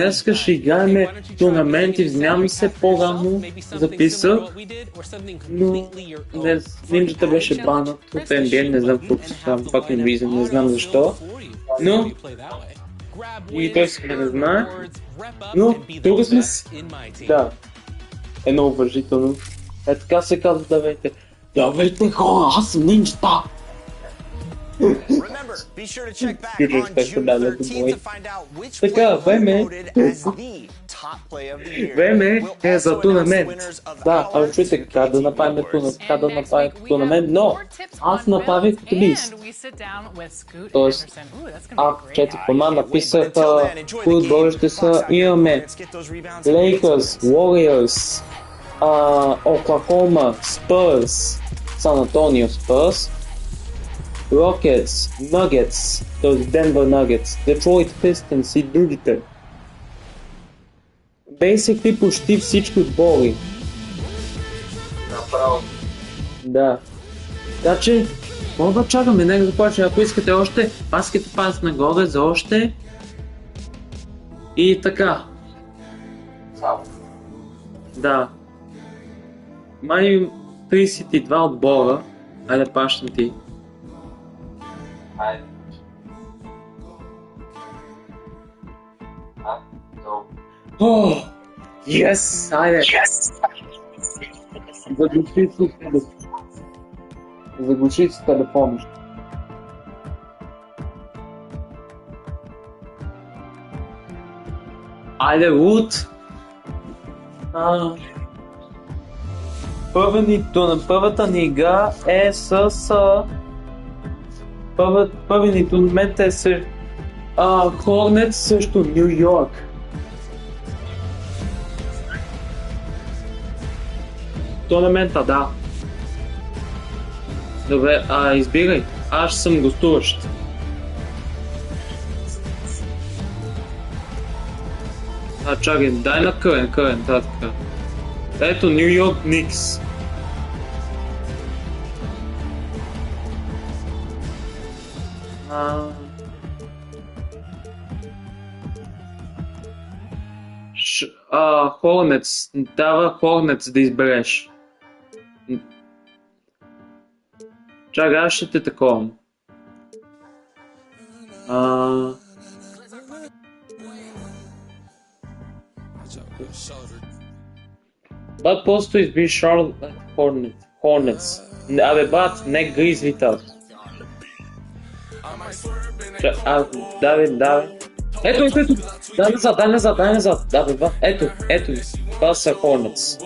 Днес ще играем турнаменти, извинявам се, по-рано записах, но Нинджата беше банът от NBA, не знам какво става, пак не виждам, не знам защо, но и той си не знае, но тук сме си, да, едно уважително, така се казва, давайте хора, аз съм Нинджата! Така, време е за турнамент. Да, ако чуете как да направим турнамент, но аз направих лист. Тоест, четири команда написаха футболите са, имаме Lakers, Warriors, Oklahoma, Spurs, San Antonio Spurs, Rockets, Nuggets, т.е. Denver Nuggets, Detroit Pistons и другите. Basically почти всички отбори. Направо. Да. Така че, мога да чакаме, нека започне, ако искате още, паските пас нагоре за още. И така. Да. Май 32 отбора. Айде пащам ти. О, yes, айде. Заглуши си телефона. Айде, Лут. Първата ни игра е с... Първи ни турнамент е с Хорнетс срещу Ню Йорк. Турнамента, да. Добре, избирай. Аз съм гостуващ. Чакай, дай на Кърен, така. Ето, Ню Йорк Никс. Хорнетс, дава Хорнетс да избереш. Чакай, аз ще те такова. Бат, просто изби Шарлот Хорнетс. Абе, бат, не Гризлита. Давай. Ето. Дай назад. Да, ето. Това са Хорнетс.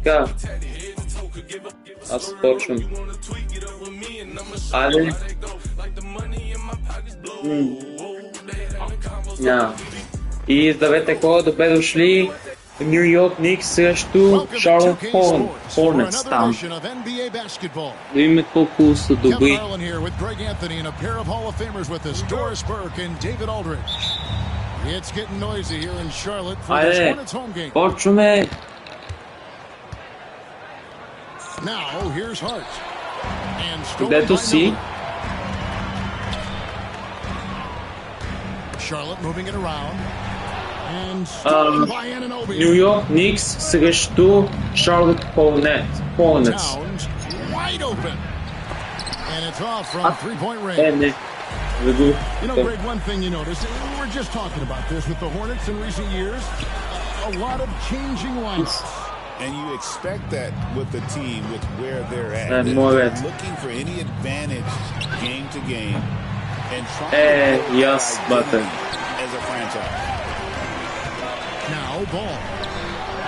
Така. Аз почвам. Айде. И здравейте хора, добре дошли Ню Йорк Никс срещу Шарлот Хорнетс там. Да видим колко са добри. Айде, почваме. Където си. Ню Йорк Никс срещу Шарлот Хорнетс. Не. Greg, one thing you notice, we were just talking about this with the Hornets in recent years, a lot of changing lineups. And you expect that with the team, with where they're at. They're looking for any advantage game to game and trying to as a franchise. Now ball.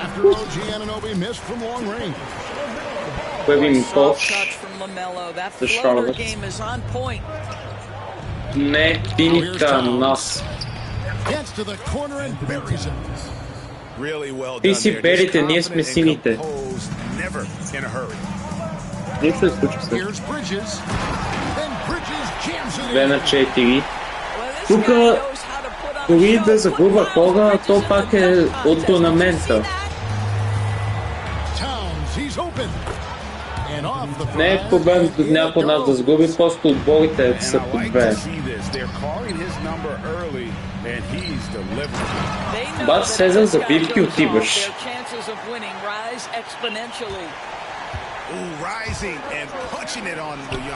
After OG Anunoby missed from long range. Touch the Charlotte. Не пика нас. Gets to the corner and buries it. Ти си белите, ние сме сините. Нищо се случва се. 2 на 4. Тук дори да загубва хора, то пак е от турнамента. Не е проблем някой нас да сгуби, просто отборите са по две. Бат Сезар за бивки отиваш.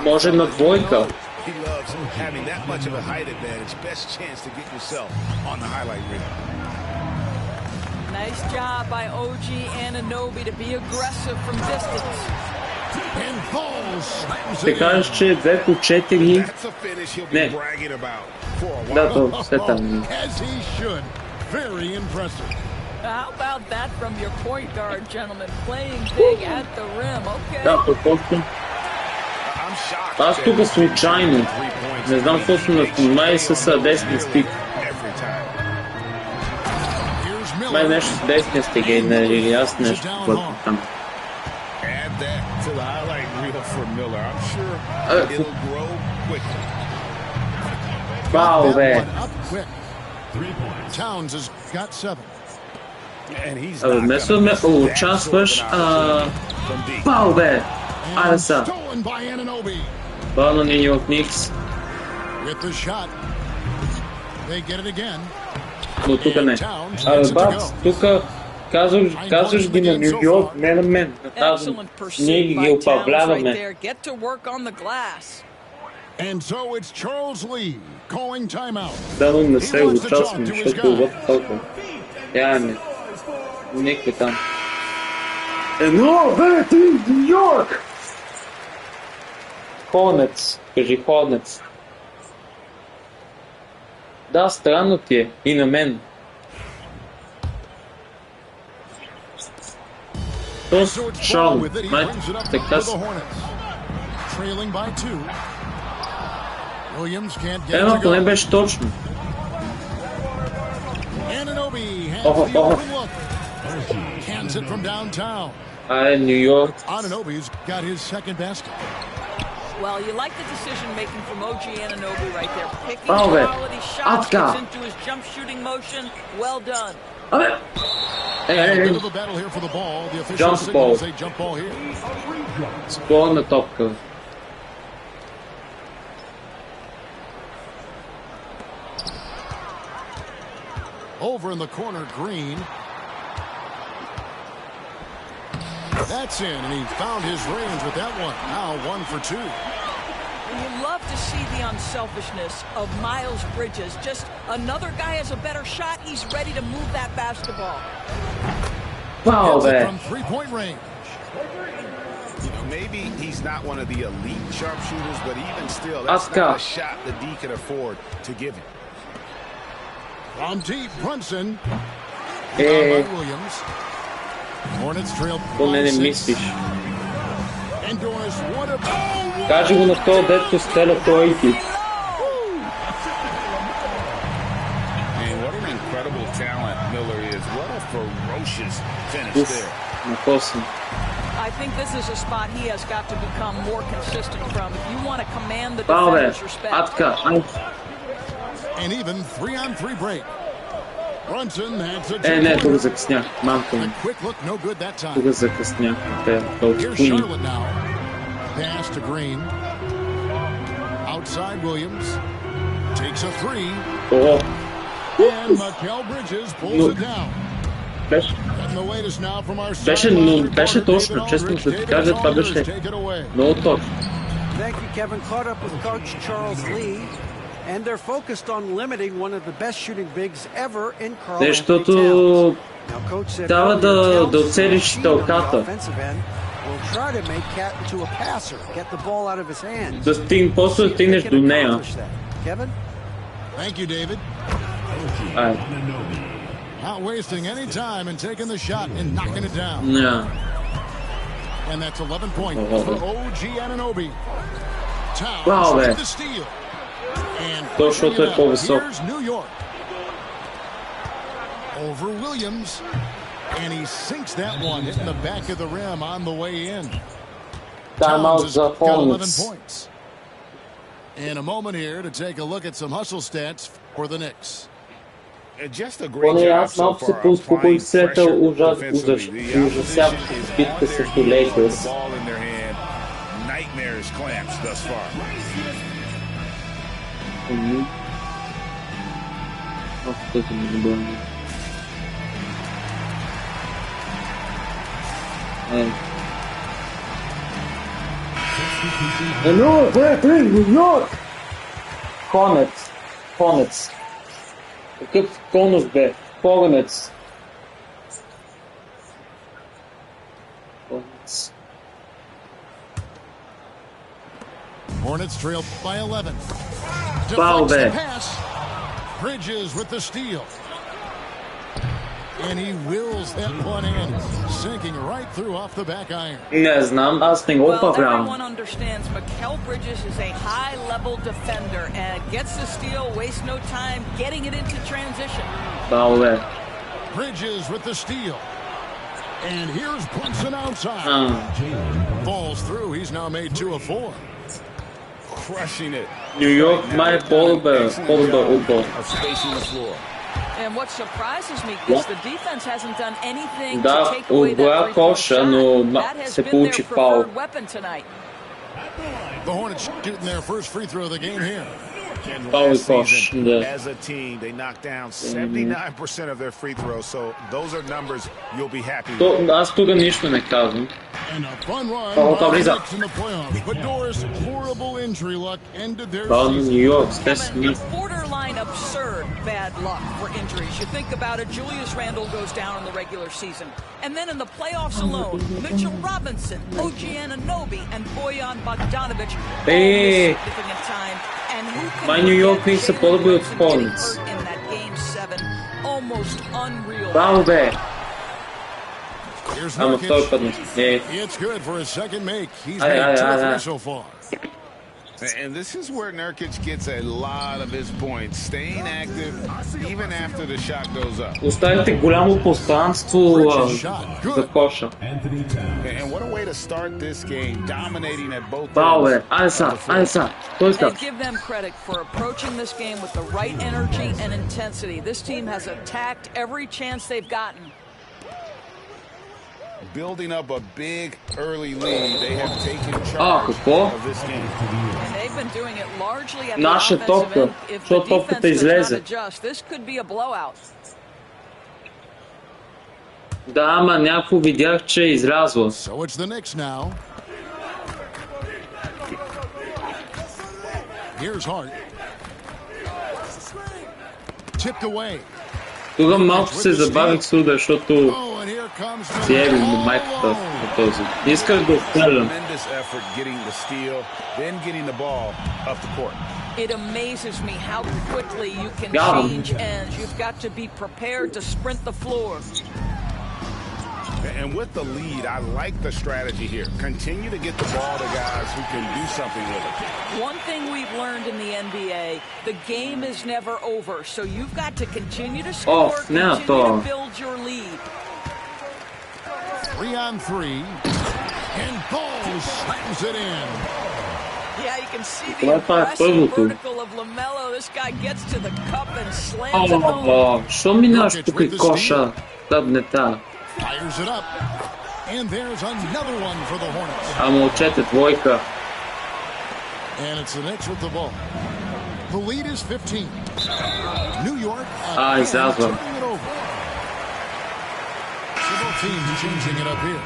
Може на двойка. Nice job by OG Anunoby to be aggressive from distance. Ще кажеш, че 2 по 4. Не. Да, то все там. How about that from your point guard, gentlemen? Playing big at the rim, okay? Да, просто. Аз тук случайно. Не знам какво съм настоимай с десния стик. Май нещо с десния стик или аз нещо плътно там. Вау, бе! Вместо ме участваш, вау, бе! Айде са! Бал на Нью Йорк Никс. Но тук не. Бац, тук казваш ги на Нью Йорк, не на мен. Ние ги управляваме. Да, но не се участвам, защото лъпа толкова. Яме. Никой там. 1-2-3, Нью Йорк! Хорнец. Кажи Хорнец. Да, странно ти е. И на мен. Тос Шон. Май, така си. Ема, поне беше точно. Охо. Айде, Нью Йорк. Well, you like the decision making from OG Anunoby right there. Picking quality shots gets into his jump shooting motion. Well done. Jump ball. Ball на топка. Over in the corner, Green. That's in, and he found his range with that one. Now 1 for 2. And you love to see the unselfishness of Miles Bridges. Just another guy has a better shot. He's ready to move that basketball. Wow, man. From 3-point range. You know, maybe he's not one of the elite sharpshooters, but even still, that's not a shot the D can afford to give him. From deep, Brunson. Williams. Hornets trail. Не мислиш. Кажи го на този, дето стреля тройки. На косъм. I think this is a spot he has got to become more consistent from. If you want to command the defender's respect. And even 3-on-3 break. Не, тук закъснях. Малко ми. Тук закъснях. Here's Charlotte now. Pass to Green. Outside Williams. Takes a 3. And Mikal Bridges pulls it down. Беше точно, честно да ти кажа, това беше много точно. Thank you, Kevin. Caught up with Coach Charles Lee. And they're focused on limiting one of the best shooting bigs ever in Karl Anthony Towns. Защото трябва да оцелиш тълката. Да стигнеш, после да стигнеш до нея. Thank you, David. Not wasting any time and taking the shot and knocking it down. Yeah. And that's 11 points for OG Anunoby. Wow, Towns the steal. То, защото е по-висок. Over Williams, and he sinks that one, hitting the back of the rim on the way in. Timeout за Hornets. And a moment here to take a look at some hustle stats for the Knicks. Поне аз малко се поуспокоих след ужасяващата битка срещу Лейкърс. nightmares clamps thus far. New York! Konec. Какъв конус бе? Погонец. Hornets trail by 11. Foul Deflects the there. pass. Bridges with the steal. And he wills that one in, sinking right through off the back iron. Не знам, аз не го Well, управлявам. everyone understands Mikal Bridges is a high-level defender and gets the steal, wastes no time getting it into transition. Фаул бе. Bridges with the steal. And here's Brunson outside. Falls through. He's now made 2 of 4. Crushing it. Нью Йорк май по-добър отбор. Of spacing the floor. And what surprises me is the defense hasn't done anything to Да, take away отбора that three-point коша, shot. но That has се been получи their фаул. preferred weapon tonight. The Hornets shooting their first free throw of the game here. And Foul last cosh, season, да. as a team, they knocked down 79% of their free throws. So those are numbers you'll be happy with. Аз тук нищо не казвам. And a fun run Oh, by the Fabriza. Knicks in the playoffs. But Doris' horrible injury luck ended their Фаул на season. Нью Йорк, Стеф Kevin, Смит. borderline absurd bad luck for injuries. You think about it, Julius Randle goes down in the regular season. And then in the playoffs alone, Mitchell Robinson, OG Anunoby, and Bojan Bogdanovic all Hey. miss significant time. And who can My New York forget Knicks are Jalen probably with Brunson getting Hornets. hurt in that game 7? Almost unreal. Фаул бе. Here's Ама Nurkic. той падна. Не. It's good for his second make. He's Aye, made aye, 2 of aye, 3 aye. so far. And this is where Nurkic gets a lot of his points, staying active even after the shot goes up. Оставите голямо пространство за коша. And what a way to start this game, dominating at both Фаул бе. ends Айде of са, the floor. айде са. Той ста. And give them credit for approaching this game with the right energy and intensity. This team has attacked every chance they've gotten. Building up a big early lead, they have taken charge какво? of this game. And they've been doing it largely at the Наша offensive топка. end. If the Защото топката defense does not излезе. adjust, this could be a blowout. Да, ама някакво видях, че е излязла. So it's the Knicks now. Here's Hart. Tipped away. Тук малко се забавих с удар, защото Oh, and here comes си еби майката на този. Исках да отхвърлям. Tremendous effort getting the steal, then getting the ball up the court. It amazes me how quickly you can Got him. change ends. You've got to be prepared to sprint the floor. And with the lead, I like the strategy here. Continue to get the ball to guys who can do something with it. One thing we've learned in the NBA, the game is never over, so you've got to continue to score, now, continue to to. build your lead. 3 on 3. And Ball slams it in. Yeah, you can see the Това е impressive първото. vertical of LaMelo. This guy gets to the cup and slams it home. О, що минаш тук и коша? Тъбнета. Fires it up. And there's another one for the Hornets. А момчете, двойка. And it's the Knicks with the ball. The lead is 15. New York излязва. turning it over. So both teams changing it up here.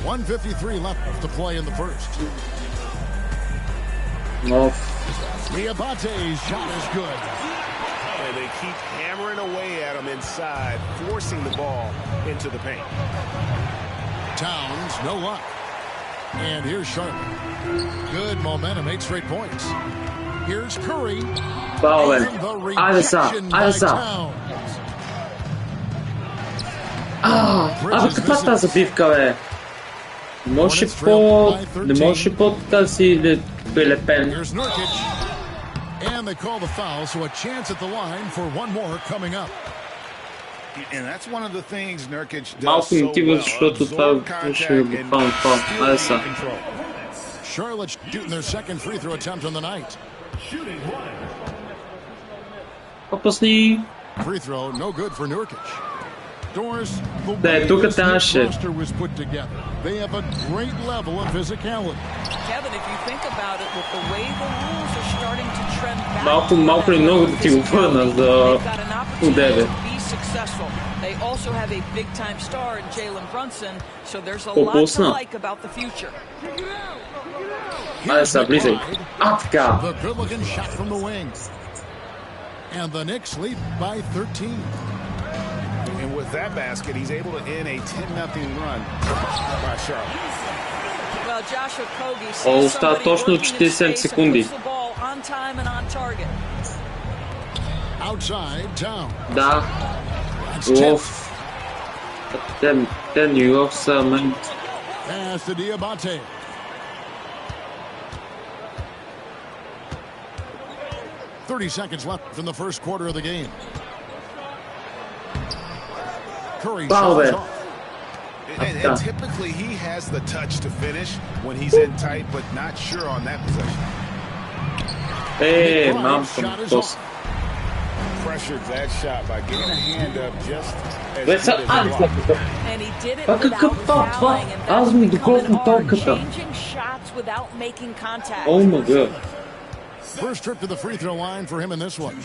1:53 left to play in the first. Нов. Diabate's shot is good. And they keep hammering away at him inside, forcing the ball into the paint. Towns, no luck. And here's Charlotte. Good momentum, 8 straight points. Here's Curry. Фаул бе. And the Айде са, rejection by айде са. Towns. Абе, каква е тази забивка, бе? Не можеш по-така да си прилепен. Here's Nurkic. And they call the foul, so a chance at the line for one more coming up. And that's one of the things Nurkic does Малко so им тива, well. защото това Absorb ще е contact and буквално фаул. still Айде be са. in control. Charlotte shooting their second free throw attempt on the night. Попусни. Free throw, no good for Nurkic. Doris, the Да, way тук this трябваше. roster was put together, they have a great level of physicality. Kevin, if you think about it, with the way the rules are starting to trend back, Малко или много да ти го върна за they've got an opportunity удебе. to be successful. They also have a big-time star in Jalen Brunson, so there's a lot to Пропусна. like about the future. Айде сега, влизай. Така. The good-looking shot from the wing. And the Knicks lead by 13. And with that basket, he's able to end a 10-0 run by Charlotte. Well, Josh Okogie О, sees остава somebody точно working in 47 space and секунди. puts the ball on time and on target. Outside town. Да. That's 10. Оф. Те Нью Йорк са мен. Pass to Diabate. Seconds left in the first quarter of the game. Curry Foul shots there. off. And typically he has the touch to finish when he's in tight, but not sure on that possession. Е, McBride's мам shot съм is тос. off. Pressured that shot by getting a hand up just as Бе, good са, as айде the сега block. тук. And he did it Па какъв without фал това? fouling, and Аз that's ми becoming докосвам hard, топката. changing shots without making contact. О, ма гъ. First trip to the free throw line for him in this one.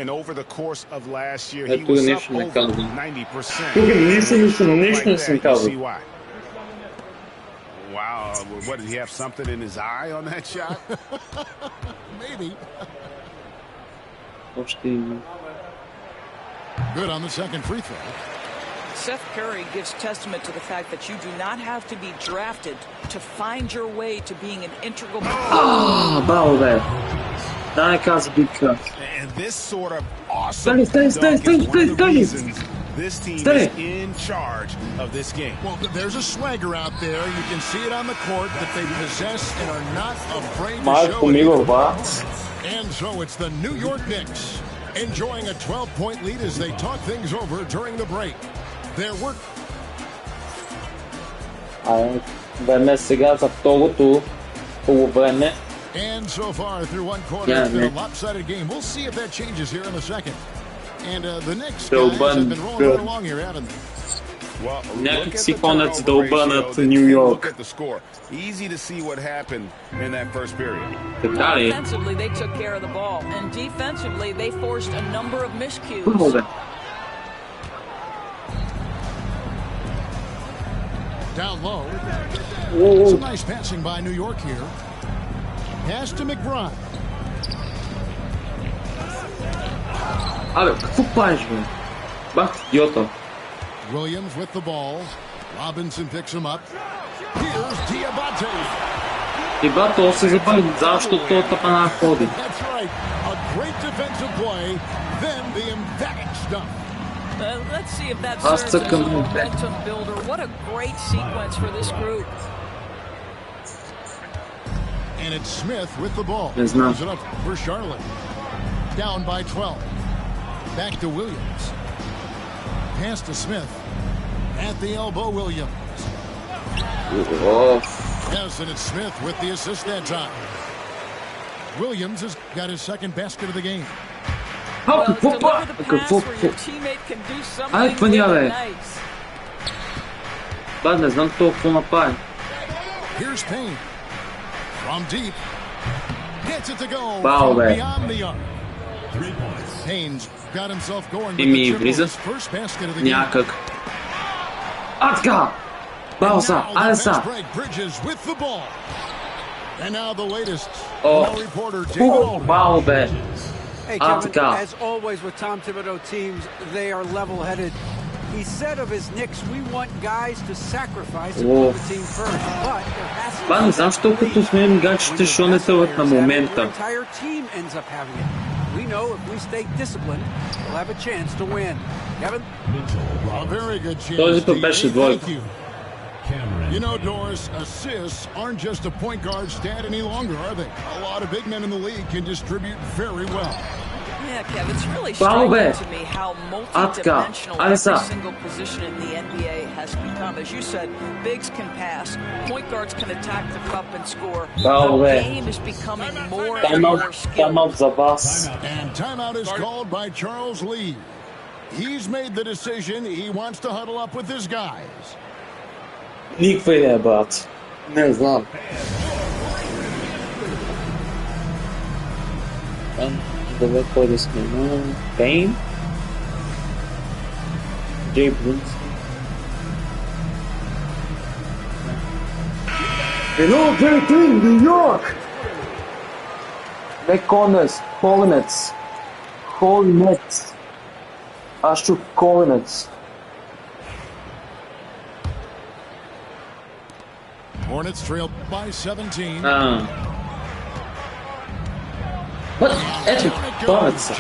And over the course of last year, Е, he тук was up нищо не over казвам. 90%. Тук нищо не съм, Like нищо не that, съм you казал. see why. Wow, what, did he have something in his eye on that shot? Maybe. Още... Good on the second free throw. Seth Curry gives testament to the fact that you do not have to be drafted to find your way to being an integral part. Браво, бе. Дай каза битка. And this sort of awesome Stay. dunk is one of the reasons this team Stay. is in charge of this game. Well, there's a swagger out there. You can see it on the court that they possess and are not afraid to Малко show it. мило, ба. And so it's the New York Knicks enjoying a 12-point lead as they talk things over during the break. Their work. Време сега за второто полувреме. And so far through one quarter, Yeah, it's been a man. lopsided game. We'll see if that changes here in the second. And the Knicks They'll guys burn have been rolling good. right along here, haven't they? Well, Някак look at си the ходят turnover да обърнат ratio, Ню then Йорк. look at the score. Easy to see what happened in that first period. Така ли? Offensively, they took care of the ball, and defensively, they forced a number of miscues. Браво, бе. Down low. О, Some nice passing by New York here. Pass to McBride. Абе, какво правиш, бе? Бах, идиота. Williams with the ball. Robinson picks him up. Here's Diabate. И брат, то се забави, защо то тъпана ходи? That's right. A great defensive play. Then the emphatic stuff. Let's see if that Аз serves as a цъкам. momentum builder. What a great sequence for this group. And it's Smith with the ball. Yes, ma'am. Throws it up for Charlotte. Down by 12. Back to Williams. Pass to Smith. At the elbow, Williams. О, Yes, and it's Smith with the assist that time. Williams has got his second basket of the game. How, какво deliver па? the pass Какво? where your teammate can do something Ай, това няма, really бе. nice. Ба, не знам това какво направи. Here's Payne. From deep. Gets it to go. Wow, from man. beyond the arc. Payne's got himself going И with ми the triple, влиза his first basket of the game. някак. А, така! Браво са, Now the айде fast са. break, Bridges with the ball. And now the latest. Oh. Ball reporter David О, Aldridge. браво, бе. Hey, Ah, Kevin, God. as always with Tom Thibodeau teams, they are level-headed. He said of his Knicks, we want guys to sacrifice and Oh. put the team first. But there has to Ба, не знам, що като сме гаджите, що не тъват на Your момента. entire team ends up having it. We know if we stay disciplined, we'll have a chance to win. Kevin? A very good chance. Този път беше Thank двойка. you. You know, Doris, assists aren't just a point guard stat any longer, are they? A lot of big men in the league can distribute very well. Yeah, Kev, it's really Браво, бе. striking to me how А, така. multi-dimensional Айде every са. single position in the NBA has become. As you said, bigs can pass, point guards can attack the cup and score. Браво, The бе. game is becoming more and more skilled. Таймаут за вас. And timeout is called by Charles Lee. He's made the decision. He wants to huddle up with his guys. Никаква идея, брат. Не знам. Далеко да сме на Пейн. Джей Брунсон. Hello, great team, New York! Back corners, Hornets. Acho Hornets. Hornets trail by 17. Ето, павеца.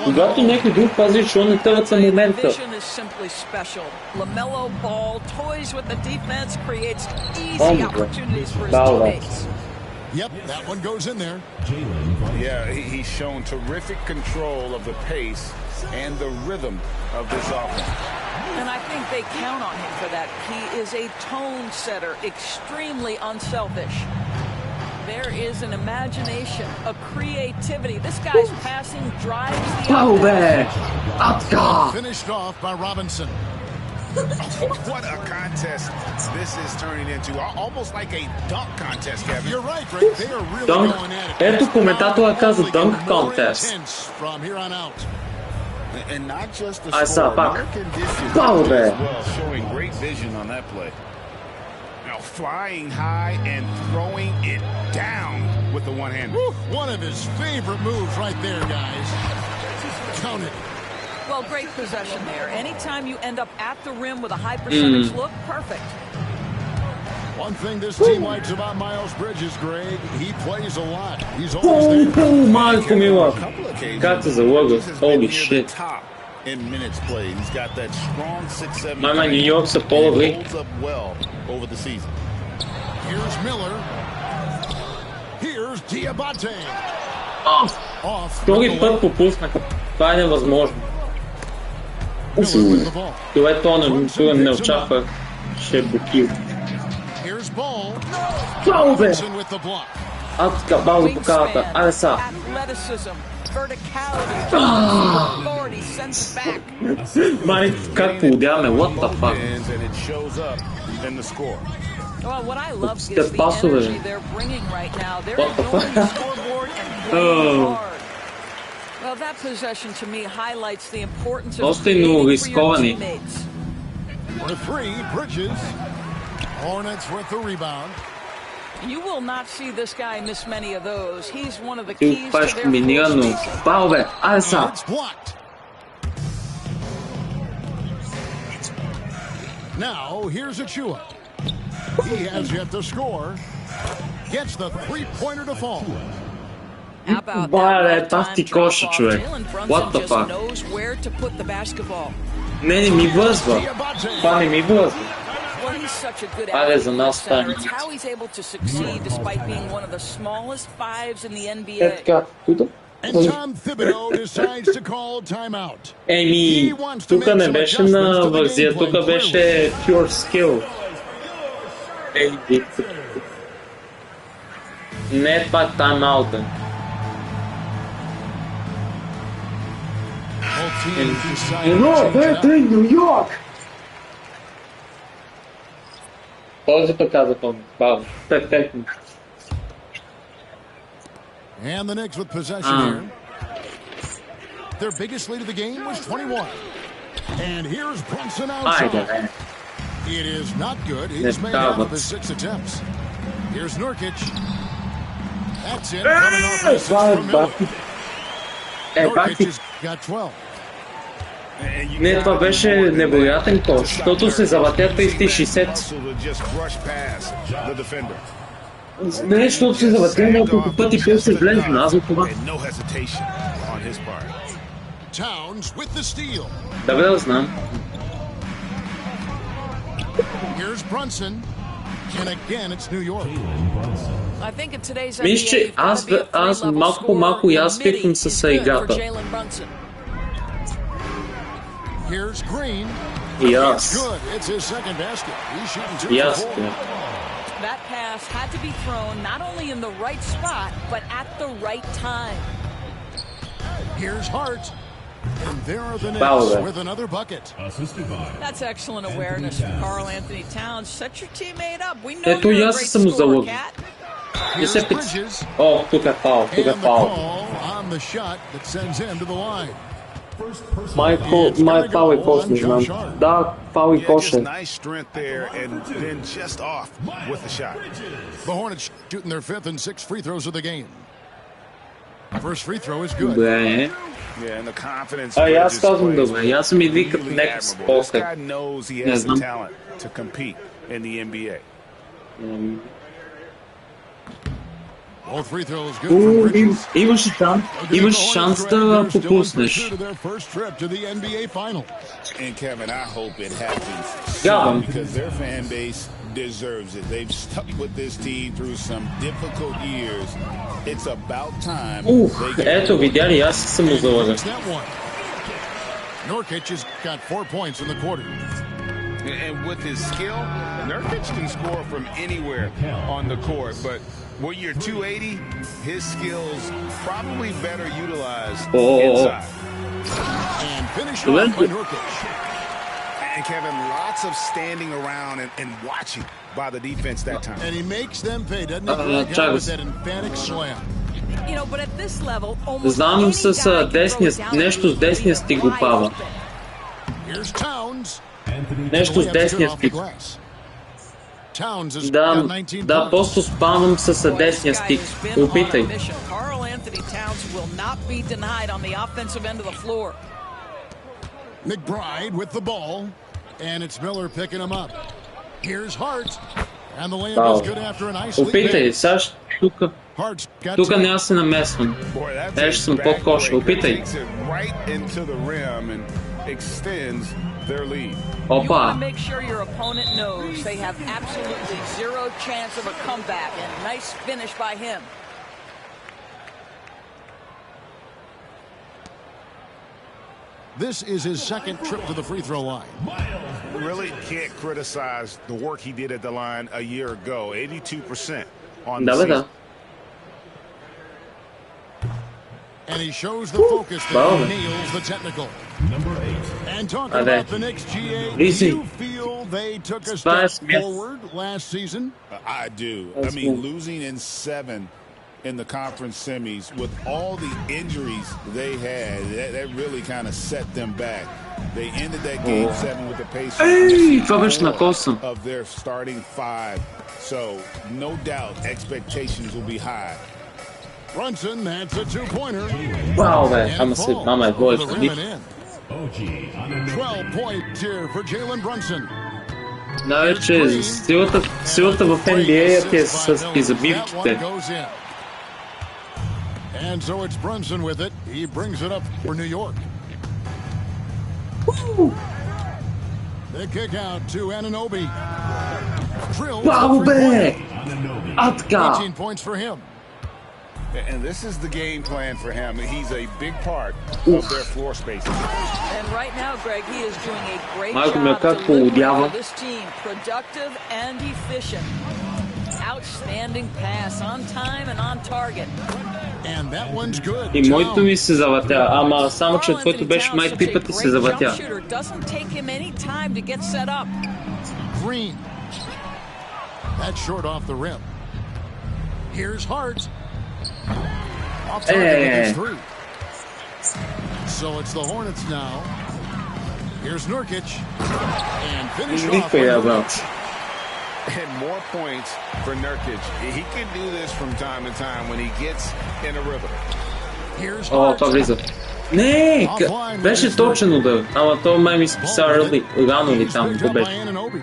Когато някой друг пази, що не търват момента. Vision is simply special. LaMelo Ball toys with the defense, creates easy opportunities for his teammates. Yep, that one goes in there. Yeah, he's shown terrific control of the pace and the rhythm of this offense. And I think they count on him for that. He is a tone setter, extremely unselfish. There is an imagination, a creativity. This guy's passing drives the offense. Finished off by Robinson. What a contest this is turning into. Almost like a dunk contest, Kevin. You're right, Rick. They are really Dunk. going at it. Ето коментатора каза dunk More contest. intense from here on out. And not just the I saw score, back. their conditions Foul as there. well, showing great vision on that play. Now flying high and throwing it down with the one-hander. One of his favorite moves right there, guys. Count it. Well, great possession there. Anytime you end up at the rim with a high percentage look, perfect. One thing this team likes about Miles Bridges, Greg, he plays a lot. He's always there. Майко мила. Couple occasions, Как се залъга? Bridges has been Holy near the shit. top in minutes played. He's got that strong 6-7. Мама, Нью Йорк са and по-добри. holds up well over the season. Here's Miller. Here's Diabate. Off. Втори път попуснаха. Това е невъзможно. Miller with the ball. Това това не очаквах. Ще е букил. Here's Ball. Фаул бе! Robinson with the block. Аз така бал по карата. Айде са. Athleticism, verticality, authority sends it back. Мани, как поудяваме? What the fuck? And it shows up in the score. Well, what I love is Степ the пасове. energy they're bringing right now. They're What the ignoring the fuck? scoreboard and playing Oh. hard. Well, that possession to me highlights the importance of Доста creating for your рисковани. teammates. For three, Bridges. Hornets with the rebound. You will not see this guy miss many of those. He's one of the Ти keys to паш their комбинирано. force. Фаул бе! Айде са. It's blocked. Now, here's Achua. He has yet to score. Gets the three-pointer to fall. How about Бая, that пасти left-time коша, drop-off? човек. Jalen Brunson What the just fuck? knows where to put the basketball. Не ми връзва. Това не ми връзва. Well, he's such a good That is athlete enough for a center. time. It's how he's able to succeed despite being one of the smallest fives in the Е NBA. така. Тук. And Tom Thibodeau decides to call timeout. Еми, тук не беше на вързия, тук беше pure skill. Ей, дикта. Не е това тайм-аута. Both teams decide Едно, to change две, it up. три, Нью Йорк! Този път казах он, бавно. Перфектно. And the Knicks with possession here. Their biggest lead of the game was 21. And here's Brunson Айде, outside. бе. It is not good. He's made out of his 6 attempts. Here's Nurkic. That's it. Coming off an assist Това е from Miller. бахти. Е, Nurkic бахти. has got 12. Не, това беше невероятен кош, защото се завъртя 360. Не, защото се завъртя няколко пъти, пил се влезе назад това. Towns with the steal. Да бе, да знам. Here's Brunson. And again, it's New York. I think in today's Мисля, че NBA, аз малко по малко и аз свиквам с играта. Here's Green. И аз. Good. It's his second basket. He's shooting 2 И for аз. 4. That pass had to be thrown not only in the right spot, but at the right time. Here's Hart. And there are the Foul Knicks there. with another bucket. That's excellent awareness from Karl Anthony Towns. Set your teammate up. We know Ето и you're a аз great съм му scorer, залъгал. Cat. Не Here's се пици. Bridges. О, тук е фаул, тук е And the фаул. call on the shot that sends him to the line. Май фаул и кош, не знам. Да, фаул и Yeah, кош just е. nice strength there, and then just off with the shot. The Hornets shooting their fifth and sixth free throws of the game. First free throw is good. Добре. Yeah, and the confidence. А, и аз Bridges казвам plays добре. И аз ми викат really нека admirable. This спока. guy knows he Не has the знам. talent to compete in the NBA. All free throws good from Bridges. Имаш шанс да пропуснеш. To their first trip to the NBA Finals. And Kevin, I hope it happens Yeah. soon because their fan base deserves it. They've stuck with this team through some difficult years. It's about time. Ух, ето видя ли, аз съм му залагал. That one. Nurkic has got 4 points in the quarter. And with his skill, Nurkic can score from anywhere on the court. But when you're 280, his skills probably better utilized inside. And finished Well, off by Nurkic. And Kevin, lots of standing around and watching by the defense that time. And he makes them pay, doesn't he? Greg, out Travis. with that emphatic slam. You know, but at this level, almost Знам any с guy can throw десния, it down нещо с and десния leave стик you го wide пава. open. Here's Towns. Нещо с десния Off the стик. glass. Towns has got Да, 19 да, points. просто спамвам с десния стик. Опитай. Karl Anthony Towns will not be denied on the offensive end of the floor. McBride with the ball. And it's Miller picking him up. Here's Hart. And the layup Wow. is good after a nice Опитай, lead. сега тук. Hart's got Тук 10. няма се намесвам. Boy, that's Еш съм a под коша, backbreaker. опитай. Takes it right into the rim and extends their lead. You want Опа. to make sure your opponent knows they have absolutely zero chance of a comeback, and nice finish by him. This is his second trip to the free throw line. Really can't criticize the work he did at the line a year ago. 82% on the Да, бе, season. да. And he shows the focus there. Wow. He nails the technical. And talking Are they- about the Knicks, GA, Easy. you feel they took a Spice step Smith. forward last season? I do. That's I mean, cool. losing in 7 in the conference semis with all the injuries they had, that really kind of set them back. They ended that game 7 with the Pacers. Ей, това беше на коса. Of their starting 5. So, no doubt, expectations will be high. Brunson, that's a two-pointer. Вау, бе, And ама it се, falls ама е over the двоечка. rim and in. 12-point here for Jalen Brunson. Най-вече силата в NBA е с забивките. And so it's Brunson with it. He brings it up for New York. The kick out to Anunoby. Drills Вау, the three-pointer. бе! А така! 18 points for him. And this is the game plan for him. He's a big part of their floor spacing. And right now, Greg, he is doing a great Малко ме job как delivering полудява. for this team. Productive and efficient. Outstanding pass on time and on target. And that one's good. И моето ми се завъртя, ама само че твоето беше май 3 пъти се завъртя. Doesn't take him any time to get set up. Green. That's short off the rim. Here's Hart. Off target with his three. So it's the Hornets now. Here's Nurkic. And finish off Никой with я Nurkic. бал. And more points for Nurkic. He can do this from time to time when he gets in a rhythm. Here's О, Hart. това влиза. Не, беше точен удар, ама то май ми списа рано ли там, Picked го up by беше. Anunoby.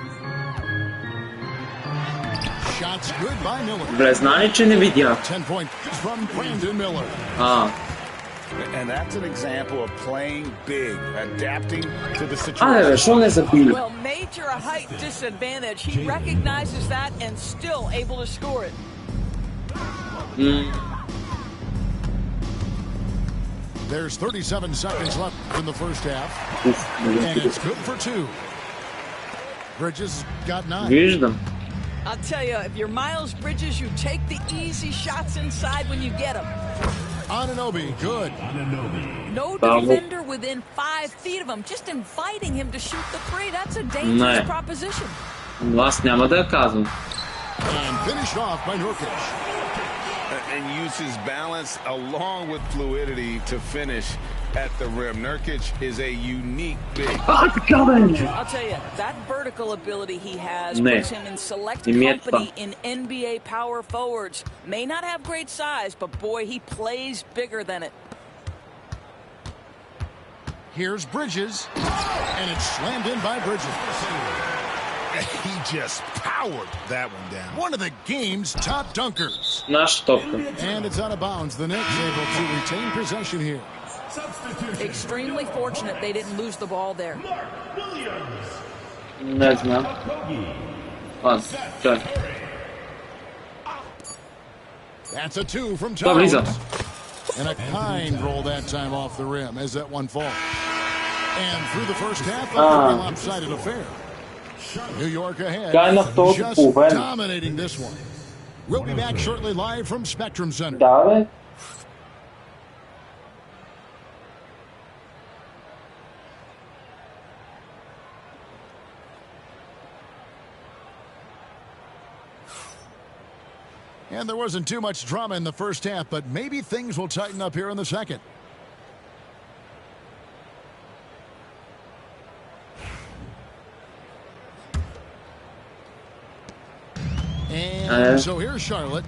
Shots good by Miller. Добре, знае, че не видях. 10 points from Brandon Miller. А, And that's an example of playing big, adapting to the бе, situation. защо не забили? Well, major height disadvantage. He recognizes that and still able to score it. There's 37 seconds left in the first half. Уф, And it's good for two. Bridges got 9. виждам. I'll tell you, if you're Miles Bridges, you take the easy shots inside when you get them. Anunoby, good. No defender within 5 feet of him, just inviting him to shoot the three. That's a dangerous proposition. Аз няма да я казвам. And finished off by Nurkic. And uses balance along with fluidity to finish at the rim. Nurkic is a unique big. I'll tell you, that vertical ability he has puts him in select company in NBA power forwards. May not have great size, but boy, he plays bigger than it. Here's Bridges, and it's slammed in by Bridges. He just powered that one down. One of the game's top dunkers. Наша топка. And it's out of bounds. The Knicks able to retain possession here. Extremely fortunate they didn't lose the ball there. Не знам. Ладно, чай. That's a 2 from Towns. And a kind roll that time off the rim as that one falls. And through the first half, a very lopsided affair. New York ahead, just dominating this one. We'll be back shortly live from Spectrum Center. Да, бе. And there wasn't too much drama in the first half, but maybe things will tighten up here in the second. And so here's Charlotte.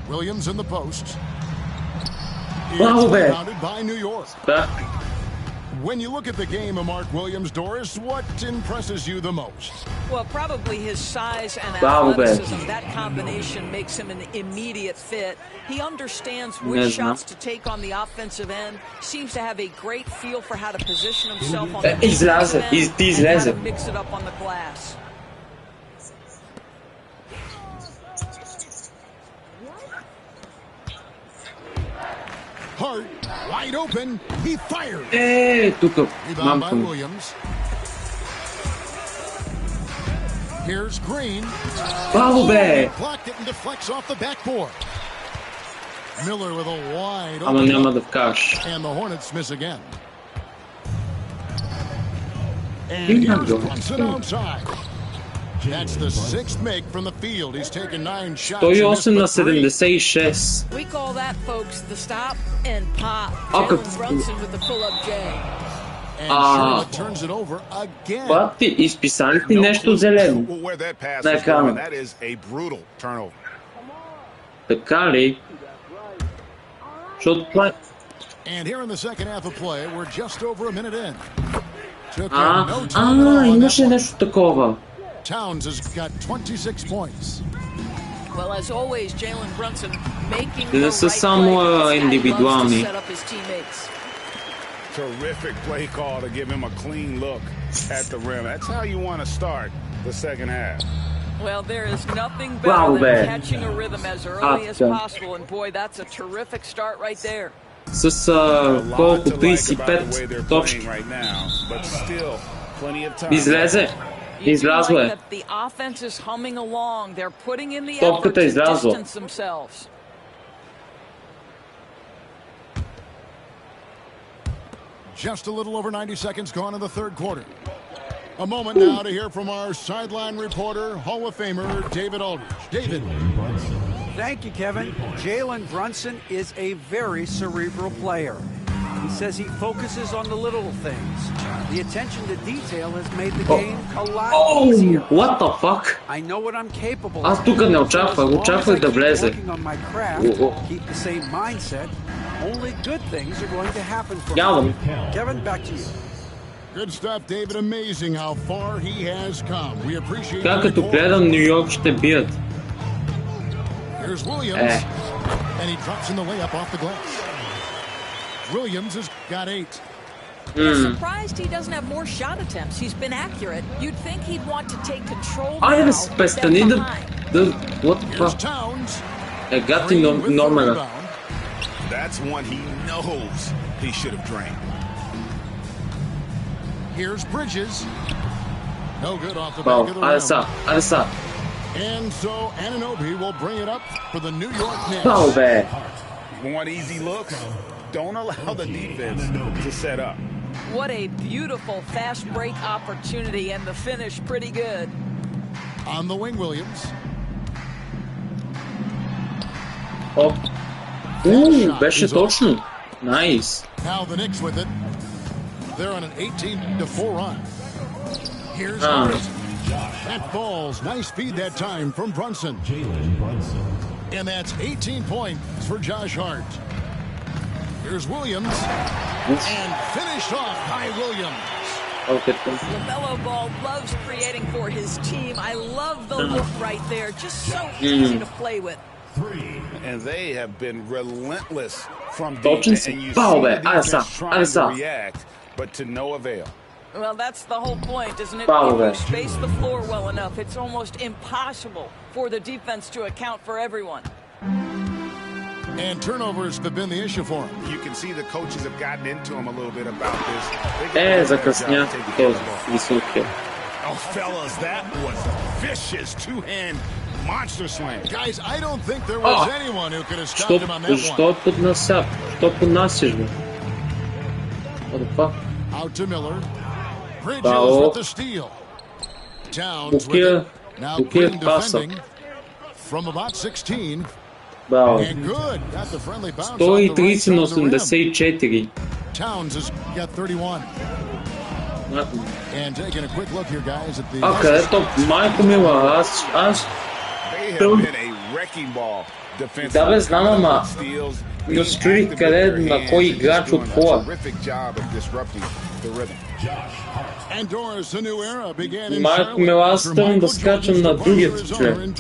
Williams in the post. Rebounded by New York. When you look at the game of Mark Williams, Doris, what impresses you the most? Well, probably his size and athleticism. That combination makes him an immediate fit. He understands which shots to take on the offensive end. Seems to have a great feel for how to position himself on the defensive end and how to mix it up on the glass. Hart, wide open, he fired. Тук. Rebound by Williams. Here's Green. Браво, бе! Blocked it and deflects off the backboard. Miller with a wide Ама open. няма да вкараш. And the Hornets miss again. And here's Brunson outside. That's the 6th make from the field. He's taken 9 shots. 108 на 76. We call that, folks, the stop and pop. Jalen Brunson with the pull-up J. And Charlotte turns it over again. Пати, изписали ти нещо зелено на екрана. That is a brutal turnover. Така ли? Защото това е... And here in the second half of play, we're just over a minute in. Took him no time at all on имаше that one. нещо такова. Towns has got 26 points. Well, as always, Jalen Brunson making Не the са right само play. индивидуални. Set up his teammates. Terrific play call to give him a clean look at the rim. That's how you want to start the second half. Well, there is nothing better than catching a rhythm as early as possible, and boy, that's a terrific start right there. С колко 35 точки. Излезе. Излязло е. The offense is humming along. They're putting in the effort Топката to излязла. distance themselves. Just a little over 90 seconds gone in the third quarter. A moment now to hear from our sideline reporter, Hall of Famer David Aldridge. David. Thank you, Kevin. Jalen Brunson is a very cerebral player. He says he focuses on the little things. The attention to detail has made the game a lot easier. What the fuck? I know what I'm capable Аз of. тук не очаквах. Очаквах да влезе. Working on my craft, keep the same mindset. Only good things are going to happen for me. Kevin, back to you. Good stuff, David. Amazing how far he has come. We appreciate Така като гледам Ню Йорк ще бият. Here's Williams. And he drops in the layup off the glass. Williams has got 8. I'm surprised he doesn't have more shot attempts. He's been accurate. You'd think he'd want to take control now. Айде да се престани да... What the Here's fuck? Towns. Гати номера. That's one he knows he should have drained. Here's Bridges. No good off the back of the rim. Айде са. And so Anunoby will bring it up for the New York Knicks. Bravo be. Want easy looks? Don't allow the defense to set up. What a beautiful fast break opportunity, and the finish pretty good. On the wing, Williams. O. Беше точно. Nice. Now the Knicks with it. They're on an 18-4 run. Here's Hart. That falls. Nice feed that time from Brunson. And that's 18 points for Josh Hart. Here's Williams. And finished off by Williams. LaMelo Ball loves creating for his team. I love the look right there. Just so easy to play with. And they have been relentless from deep. Dolphins. And you see Bravo the be. Ajde defense sad. trying Ajde to sad. react, but to no avail. Well, that's the whole point, isn't it? Bravo If be. you space the floor well enough, it's almost impossible for the defense to account for everyone. And turnovers have been the issue for him. You can see the coaches have gotten into him a little bit about this. Закъсня този високия. Oh, fellas, that was vicious two-hand monster slam. Guys, I don't think there was anyone who could have stopped him on that Защо one. поднася? Защо поднасяш, бе? What the fuck? Out to Miller. Bridges Bravo. with the steal. Towns with Букия. it. Now Букия Green паса. defending from about 16. Браво. And good. Got the friendly bounce off the right 130 side на of the rim. 84. Towns has got 31. And taking a quick look here, guys, at the... Където майко мила, аз They have been a wrecking ball defensively. Да бе, знам, ама Steals, не открих къде на кой играч от кола. terrific job of disrupting the rhythm. And Doris, a new era began in Майко мила, аз тръгвам да скачам на другия човек. And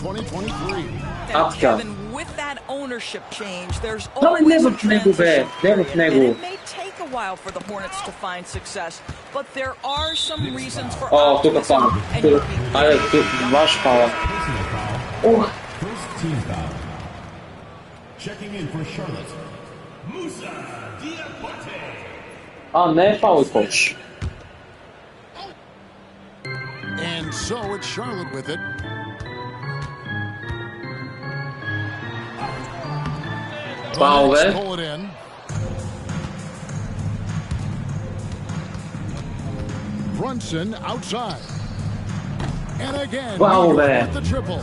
така. Kevin, with that ownership change, there's Абе, не always a в него, бе. Не в transition. And него. it may take a while for the Hornets to find success, but there are some reasons for О, тук optimism. пана. And you'll be Айде, тук, ваш пала. Ох, Checking in for Charlotte, Musa Diabate. не е фаул, коч. And so it's Charlotte with it. Фаул, The Knicks бе. pull it in. Brunson outside. And again, Wow, New York man. with the triple.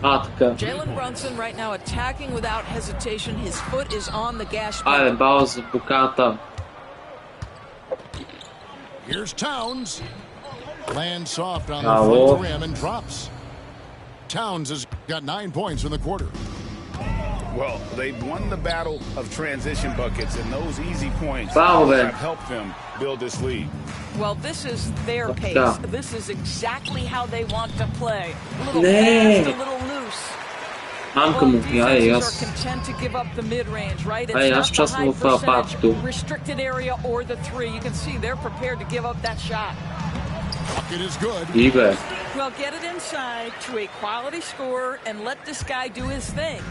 Така. Jalen Brunson right now attacking without hesitation. His foot is on the gas pedal. Айде, бал за буката. Here's Towns. Lands soft on the Bravo. front of the rim and drops. Towns has got 9 points in the quarter. Well, they've won the battle of transition buckets, and those easy points Bravo, man. have helped them build this lead. Well, this is their pace. Yeah. This is exactly how they want to play. A little Nee. fast, a little loose. Мамка му, айде, Defenses аз. are content to give up the mid-range, right? Ай, It's аз not the частно high в апарто. percentage restricted area or the three. You can see they're prepared to give up that shot. Bucket is good. И бе. Well, get it inside to a quality scorer and let this guy do his thing.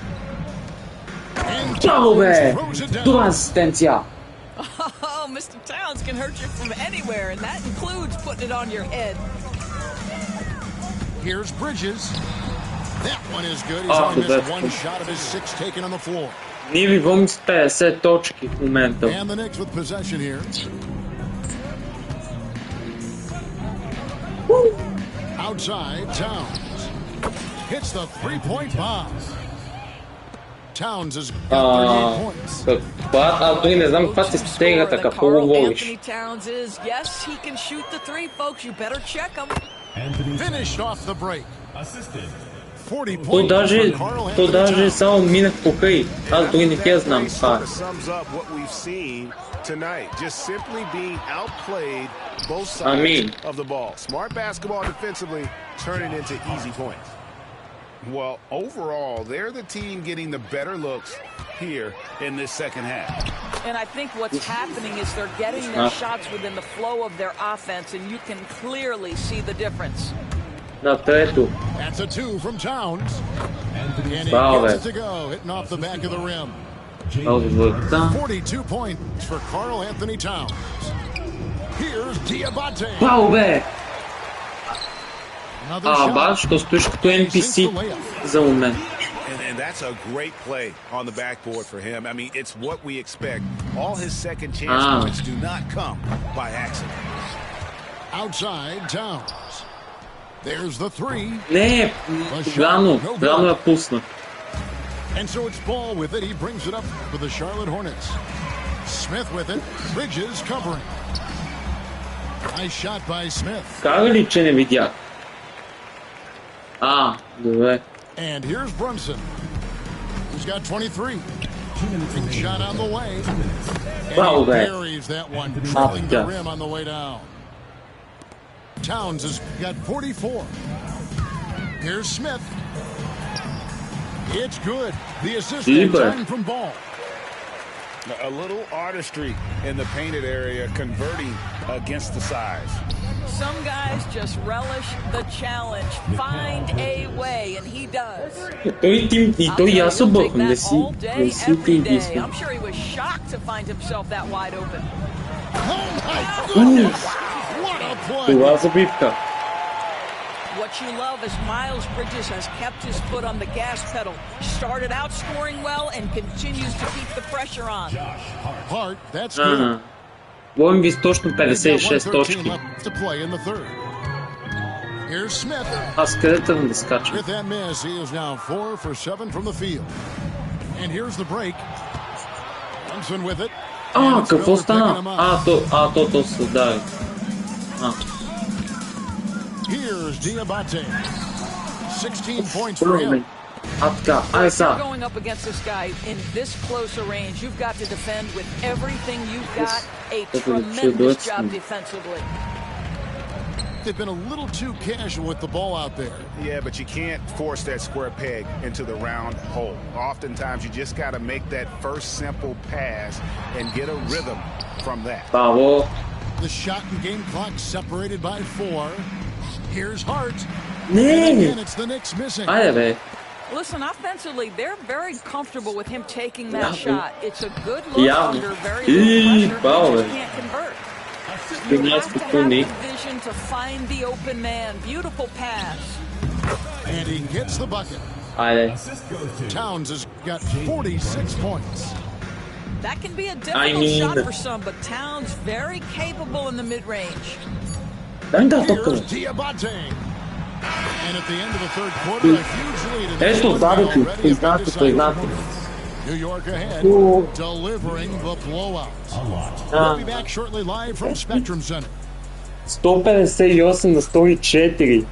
And Браво, бе. Towns throws it down. Това асистенция. Oh, Mr. Towns can hurt you from anywhere, and that includes putting it on your head. Here's Bridges. That one is good. He's Oh, only missed that's one good. shot of his 6 taken on the floor. Ние ви водим с 50 точки в момента. And the Knicks with possession here. Outside, Towns. Hits the three-point bomb. Towns has got 38 points. Аз дори не знам каква ти стегата, That какво Karl говориш. Anthony Towns is. Yes, he can shoot the three, folks. You better check him. Anthony Finished off the break. assisted. 40 То points даже, for Karl то Anthony даже Towns. само минах покрай. Аз дори не те знам това. Sort of sums up what we've seen tonight. Just simply being outplayed both sides mean. of the ball. Smart basketball defensively, turning into easy points. Well, overall, they're the team getting the better looks here in this second half. And I think what's happening is they're getting their shots within the flow of their offense, and you can clearly see the difference. На трето. That's a 2 from Towns. And he Bravo, gets man. it to go, hitting off the back of the rim. Този двойката. 42 points for Karl Anthony Towns. Here's Diabate. Браво, бе! Аба, що стоиш като NPC за момент. And that's a great play on the backboard for him. I mean, it's what we expect. All his second chance points do not come by accident. Outside Towns. There's the three. Не, рано я пусна. And so it's Ball with it. He brings it up for the Charlotte Hornets. Smith with it. Bridges covering. Nice shot by Smith. Кара ли, че не видях? Добре. And here's Brunson. He's got 23. Big shot on the way. And he buries that one, drilling the rim on the way down. Towns has got 44. Here's Smith. It's good. The assist that time from Ball. A little artistry in the painted area, converting against the size. Some guys just relish the challenge. Find a way, and he does. Той аз обърхам, не си ти. I'm sure he was shocked to find himself that wide open. Това забивка. What you love is Miles Bridges has kept his foot on the gas pedal. Started out scoring well and continues to keep the pressure on. Hart, that's good. Говорим ви с точно 56 точки. Here's Smith. Аз къде тръгна да скачам? With that miss, he is now 4 for 7 from the field. And here's the break. Thompson with it. Какво стана? То се удари. Here's Diabate. 16 points for him. If you're going up against this guy in this close a range, you've got to defend with everything you've got. A tremendous job defensively. They've been a little too casual with the ball out there. Yeah, but you can't force that square peg into the round hole. Oftentimes, you just got to make that first simple pass and get a rhythm from that. Bravo. The shot and game clock separated by 4. Here's Hart. Nee. And again, it's the Knicks missing. Listen, offensively, they're very comfortable with him taking that shot. It's a good look under very little pressure. He just can't convert. You have to have the vision to find the open man. Beautiful pass. And he gets the bucket. Towns has got 46 points. That can be a difficult shot for some, but Towns very capable in the mid-range. Here's Diabate. And at the end of the third quarter, a huge lead. New York ahead, delivering the blowout. We'll be back shortly live from Spectrum Center. 158 на 104.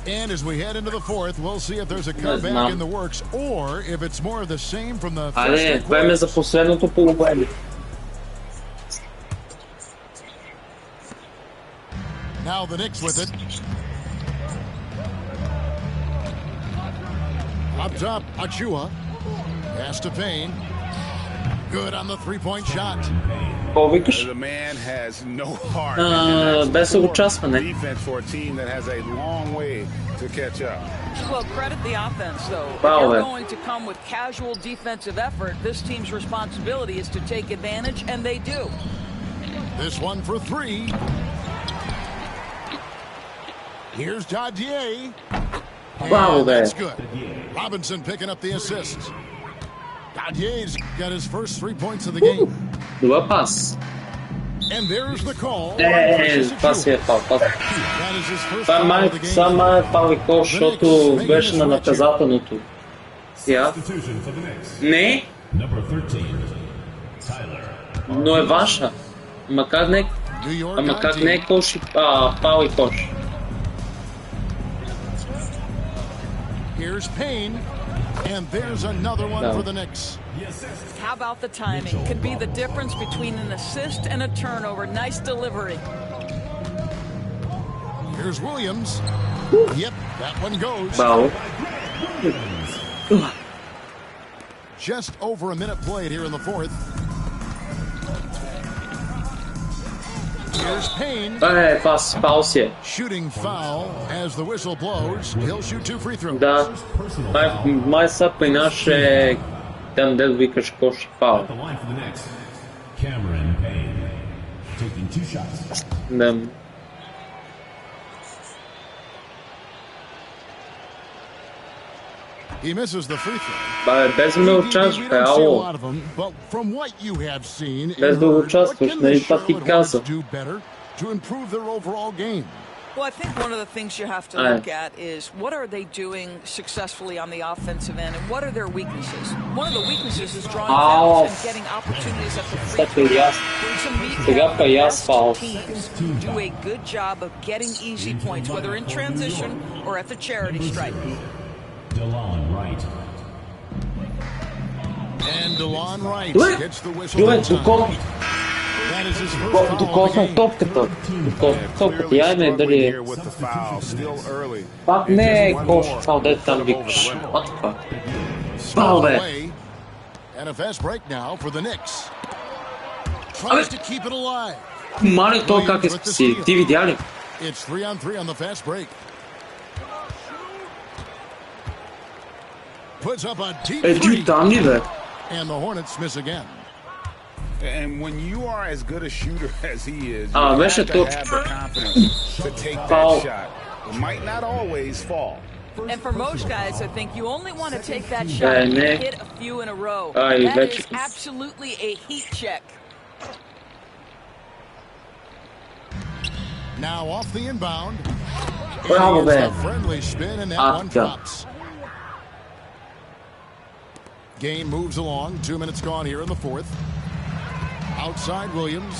And as we head into the fourth, we'll see if there's a comeback in the works or if it's more of the same from the first. Време за последното полувреме. Now the Knicks with it. Up top, Achua. Pass to Payne. Good on the three-point shot. The man has no heart. Без участване. Defense for a team that has a long way to catch up. Well, credit the offense, though. If you're going to come with casual defensive effort, this team's responsibility is to take advantage, and they do. This one for 3. Here's Dadier. That's good. Robinson picking up the assist. Dadier's got his first 3 points of the game. Добър пас. And there's the call. Това си е фал. Това е фал и кол, защото беше на наказателното. Сега. Не. Но е ваша. Макар не е кош, фал и кош. Here's Payne, and there's another one for the Knicks. How about the timing? Could be the difference between an assist and a turnover. Nice delivery. Here's Williams. Yep, that one goes. Wow. Just over a minute played here in the fourth. Here's Payne. Фал си е. Shooting foul as the whistle blows. He'll shoot 2 free throws. Да. Май са при нас ще там да викаш кош и фал. Cameron Payne taking 2 shots. Да. He misses the free throw. Без да ме участваш, ало. Без да участваш, нали това ти каза. To improve their overall game. Well, I think one of the things you have to look at is what are they doing successfully on the offensive end and what are their weaknesses? One of the weaknesses is drawing fouls and getting opportunities at the free throw line. Teams do a good job of getting easy points, whether in transition or at the charity stripe. DeLon Wright. And DeLon Wright gets the whistle. Докосна топката. Яйме дали... Пак не е кош, това дете там викаш. What the fuck? Бал, бе! Мали той как е спаси. Ти видя ли? Ти там ли, бе? And when you are as good a shooter as he is, you have to have the confidence to take that shot. It might not always fall. And for most guys, I think you only want to take that shot and hit a few in a row. That is absolutely a heat check. Now off the inbound. Bravo, man. A friendly spin and that one drops. Game moves along. 2 minutes gone here in the fourth. Outside Williams.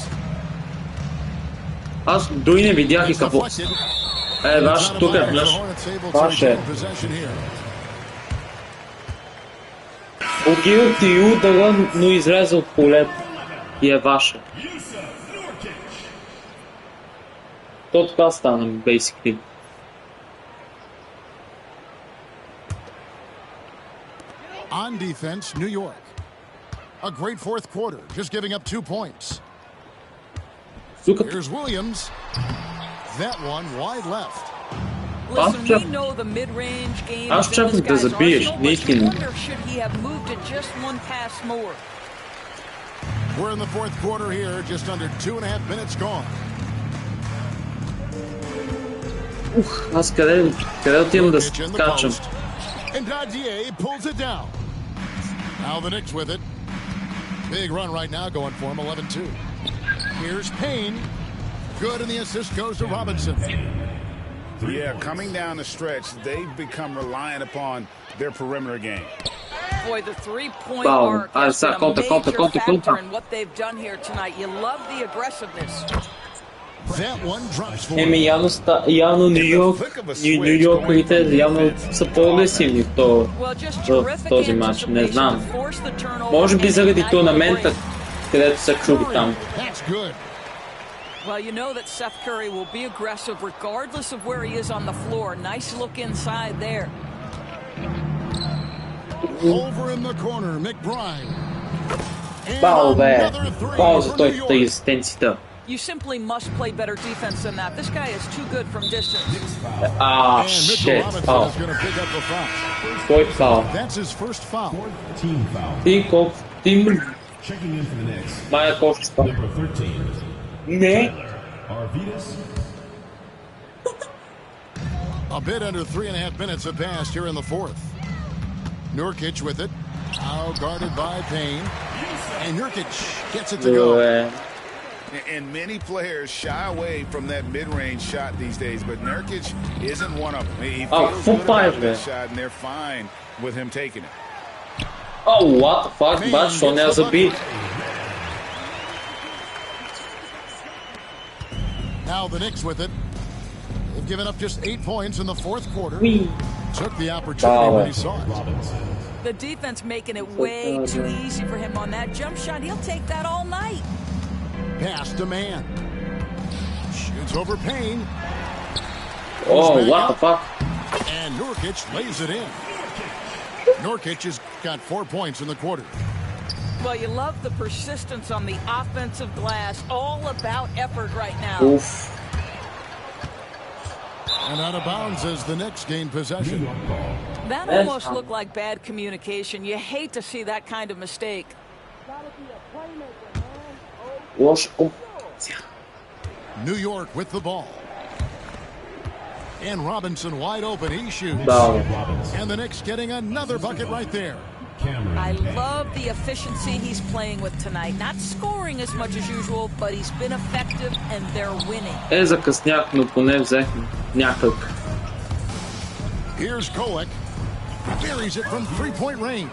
Аз дори не видях и какво. Ваш, тук е наш. Ваше. Отива ти удара, но излезе от полето. И е ваше. То така стана, basically. On defense, New York. A great fourth quarter, just giving up 2 points. Here's Williams. That one wide left. Listen, we know the mid-range game is in this guy's arsenal, but you wonder should he have moved it just one pass more. We're in the fourth quarter here, just under 2.5 minutes gone. Аз къде отивам да скачам? And Dadier pulls it down. Now the Knicks with it. Big run right now going for him, 11-2. Here's Payne. Good, and the assist goes to Robinson. Yeah, coming down the stretch, they've become reliant upon their perimeter game. Boy, the three-point arc has been a major factor in what they've done here tonight. You love the aggressiveness. That one drops for явно Нью-Йоркерите явно са по-агресивни в този матч, не знам. Може би заради турнамента, където са клуби там. Well, you know that Seth Curry will be aggressive regardless of where he is on the floor. Nice look inside there. Over in the corner, McBride. Бау, бе. Бау за той асистенцията. You simply must play better defense than that. This guy is too good from distance. Ah, shit. Foul. Boy foul. That's his first foul. Team foul. Team. Checking in for the Knicks. Мая кофе. Number 13. Не. Arvydas. A bit under 3.5 minutes have passed here in the fourth. Nurkic with it. Now guarded by Payne. And Nurkic gets it to go. And many players shy away from that mid-range shot these days, but Nurkic isn't one of them. He feels good about that shot, and they're fine with him taking it. Oh, what the fuck? But Sean has a beat. Now the Knicks with it. They've given up just 8 points in the fourth quarter. Took the opportunity when he saw it. The defense making it way too easy for him on that jump shot. He'll take that all night. Pass to man. Shoots over Payne. Oh, what the fuck? And Nurkic lays it in. Nurkic has got 4 points in the quarter. Well, you love the persistence on the offensive glass. All about effort right now. Oof. And out of bounds as the Knicks gain possession. That almost looked like bad communication. You hate to see that kind of mistake. New York with the ball. And Robinson wide open. He shoots. Bravo. And the Knicks getting another bucket right there. I love the efficiency he's playing with tonight. Not scoring as much as usual, but he's been effective and they're winning. Закъснях, но поне взех някак. Here's Kolek. Buries it from three-point range.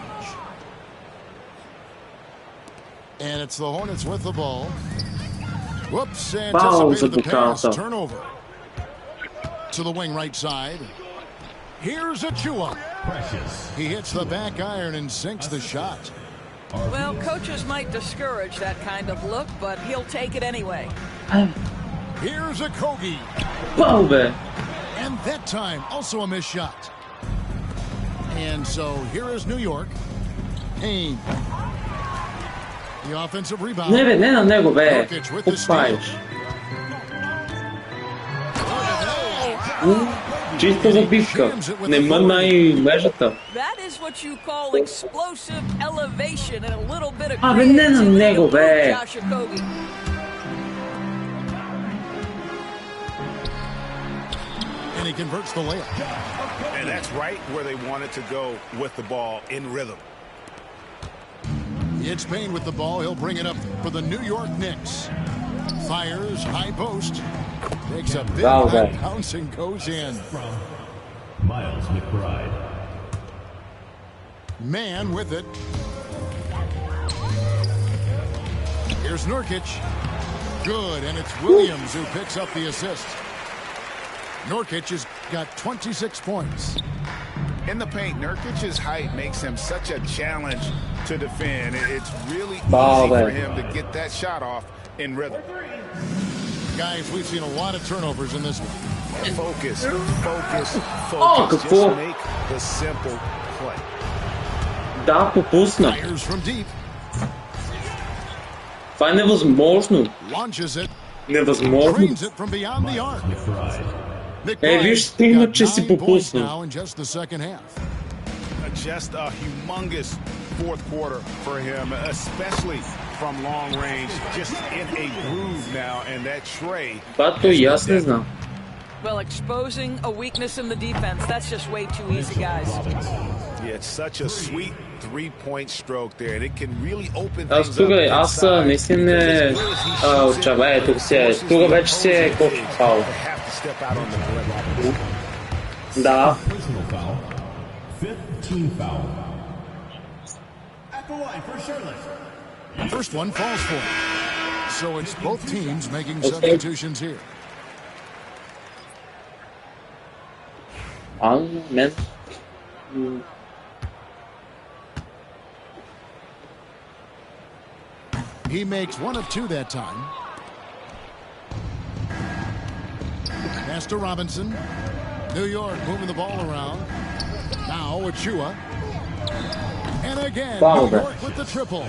And it's the Hornets with the ball. Whoops, anticipated the pass. Turnover. To the wing right side. Here's Achua. He hits the back iron and sinks the shot. Well, coaches might discourage that kind of look, but he'll take it anyway. Here's a Kogi. Balbe. And that time, also a missed shot. And so here is New York. Haynes. The offensive rebound. Не на него, бе. Попаеш. Чиста забивка. Не мъдна и мрежата. Абе, не на него, бе. And he converts the layup. And that's right where they wanted to go with the ball in rhythm. It's Payne with the ball. He'll bring it up for the New York Knicks. Fires, high post. Takes a big high bounce and goes in. From Miles McBride. Man with it. Here's Nurkic. Good, and it's Williams who picks up the assist. Nurkic has got 26 points. In the paint, Nurkic's height makes him such a challenge to defend. It's really easy for him to get that shot off in rhythm. Guys, we've seen a lot of turnovers in this one. Focus, focus, focus. Just make the simple play. Да, попусна. Fires from deep. Това е невъзможно. Launches it. Невъзможно. Drains it from beyond the arc. Виж, стигна, че си попусна. Just a humongous fourth quarter for him, especially from long range. Just in a groove now, and that tray. Бато и аз не знам. Well, exposing a weakness in the defense, that's just way too easy, guys. Yeah, it's such a sweet three-point stroke there, and it can really open Аз things тук, up. аз наистина не отчавая тук си. Тук вече си е кофе фаул. Да. First one falls for him. So it's both teams making substitutions here. Мен. He makes one of two that time. Pass to Robinson. New York moving the ball around. Now Achua. And again, New York with the triple.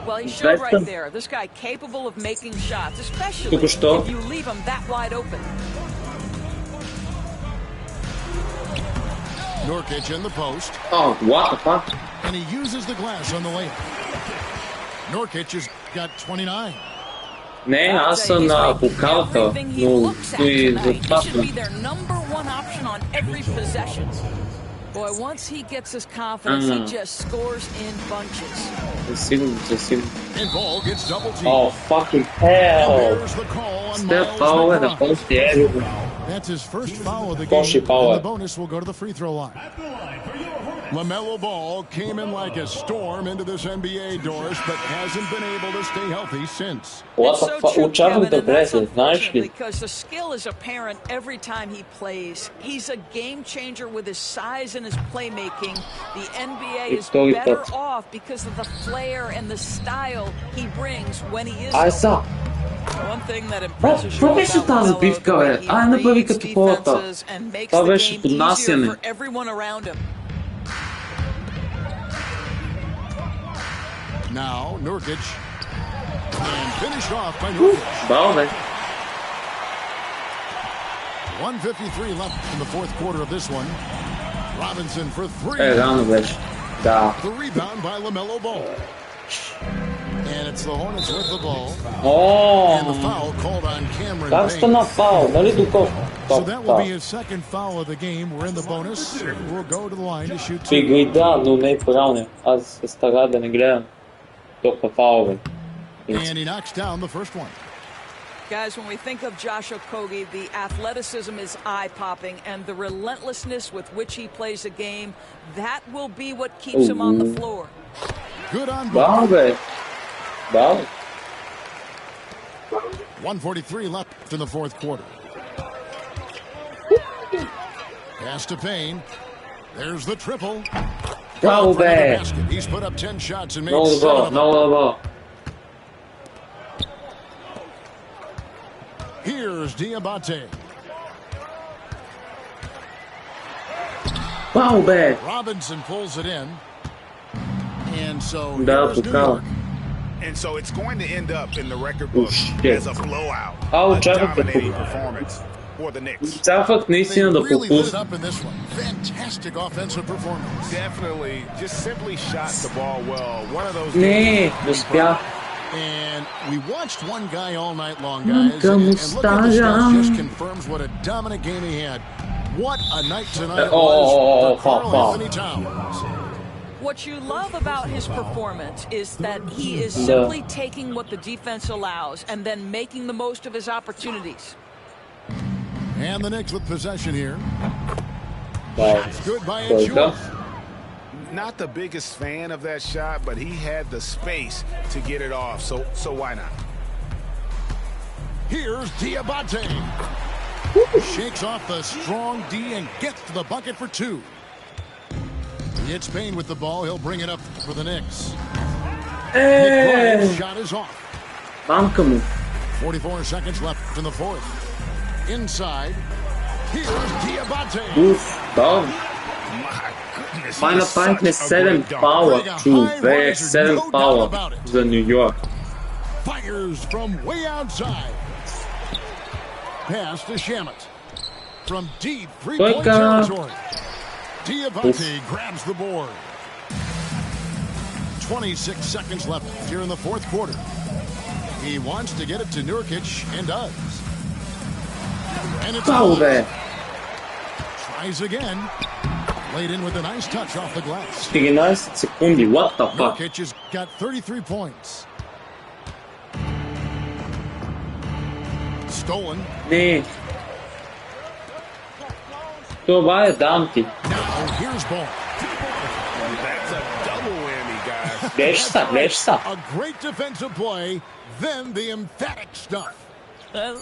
Well, he showed right there. This guy capable of making shots, especially if you leave him that wide open. Nurkic in the post. Oh, what the fuck? And he uses the glass on the layup. Nurkic has got 29. Не, аз съм на букалта, но и за това съм. Boy, once he gets his confidence, he just scores in bunches. And ball gets double teamed. Oh, fucking hell. Step forward and post the area. That's his first foul of the game. And the bonus will go to the free throw line. LaMelo Ball came in like a storm into this NBA, Doris, but hasn't been able to stay healthy since. What the fuck? Because the skill is apparent every time he plays. He's a game changer with his size and his playmaking. The NBA is better off because of the flair and the style he brings when he is healthy. One thing that impresses you about LaMelo, he reads defenses and makes the game easier for everyone around him. Now, Nurkic. And finished off by Nurkic. 1:53 left in the fourth quarter of this one. Robinson for three. The rebound by LaMelo Ball. And it's the Hornets with the ball. Oh, And the foul called on Cameron как Payne. что напал? Нали тук? So that will be his second foul of the game. We're in the bonus. We'll go to the line to shoot При two. игри да, но не е правилно. Аз се стара да не гледам толкова фаули. And he knocks down the first one. Guys, when we think of Josh Okogie, the athleticism is eye-popping, and the relentlessness with which he plays the game, that will be what keeps him on the floor. Good on Браво, both. бе. Браво. 1:43 left in the fourth quarter. Pass to Payne. There's the triple. Браво, For another бе. basket. He's put up 10 shots and made Много 7 добро, of them. много добро. Here's Diabate. Браво, бе. Robinson pulls it in. And so Да, here's New покава. York. And so it's going to end up in the record book shit. as a blowout, Ау, a очаквах да dominating попадне. performance for the Knicks. Очаквах наистина They да really lit it пропусна. up in this one. Fantastic offensive performance. Definitely, just simply shot the ball well. One of those Не, games не успях. And we watched one guy all night long, guys. Нека And му look at the stats, стажам. just confirms what a dominant game he had. What a night tonight it Oh, was for foul. Karl Anthony Towns. What you love about his performance is that he is Yeah. simply taking what the defense allows and then making the most of his opportunities. And the Knicks with possession here. Браво. Good by Тройка. Achua. Not the biggest fan of that shot, but he had the space to get it off, so why not? Here's Diabate. Shakes off the strong D and gets to the bucket for two. It's Payne with the ball. He'll bring it up for the Knicks. Nick Grimes' shot is off. Мамка му. 44 seconds left in the fourth. Inside. Here's Diabate. Уф, браво. My goodness. Май he is направихме such a 7 great dunker. фаула. Човек, 7 фаула за Нью Йорк. Fires from way outside. Pass to Shamet. From deep three-point Тройка. territory. Diabate grabs the board. 26 seconds left here in the fourth quarter. He wants to get it to Nurkic and does. And it's Браво, good. бе. Tries again. Laid in with a nice touch off the glass. 14 секунди. What the fuck? Nurkic has got 33 points. Stolen. Не. Това е дамки. Now here's ball. That's a double whammy, guys. Гледаш са, гледаш са. A great defensive play, then the emphatic stuff.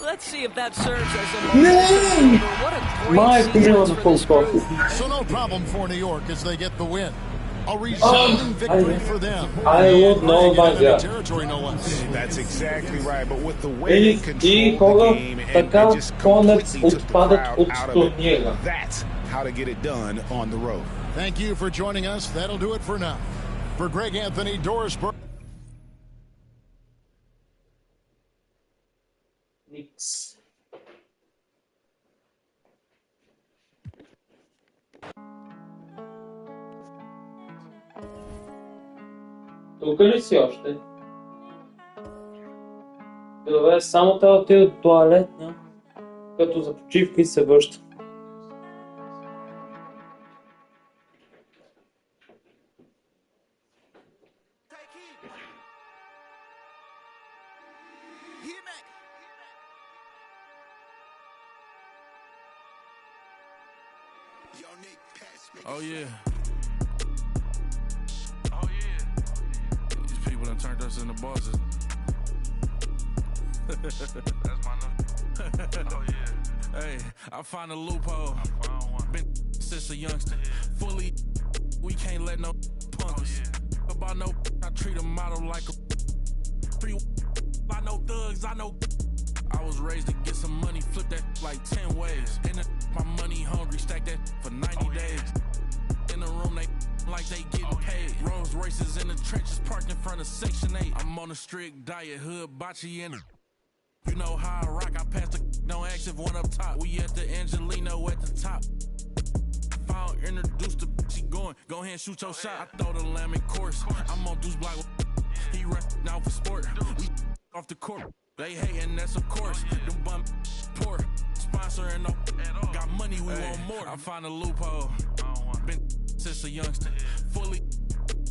Let's see if that serves as a momentum. What a Майко great мила sequence на for фул this group. скоро. So no problem for New York as they get the win. A resounding victory for them. I would know Bringing about it into that. territory, no less. That's exactly right, but with the way И they control кога the game and така just Конец completely took the отпадат crowd от out of it, турнира. that's how to get it done on the road. Thank you for joining us. That'll do it for now. For Greg Anthony, Doris Burke. Никс. Тук ли си още? Добре, само трябва да отида до туалетна, като за почивка и се връща. Oh yeah. Oh yeah. These people done turned us into bosses. That's my new. Oh yeah. Hey, I find a loophole. Been since a youngster. Fully, we can't let no punk us. About no, I treat a model like a. I know thugs, I know. I was raised to get some money, flip that like 10 ways. And my money hungry, stack that for 90 days. In the room, they like they getting paid. Rolls Royces in the trenches, parked in front of Section 8. I'm on a strict diet, hood, bocce in it. You know how I rock, I pass the don't ask if one up top. We at the Angelino at the top. If I don't introduce the she going, go ahead and shoot your shot. I throw the lamb in course. I'm on Deuce Block. He run now for sport. We off the court. They hating, that's of course. Them bum poor. Sponsoring no got money, we want more. I find a loophole. Been since a youngster. Fully,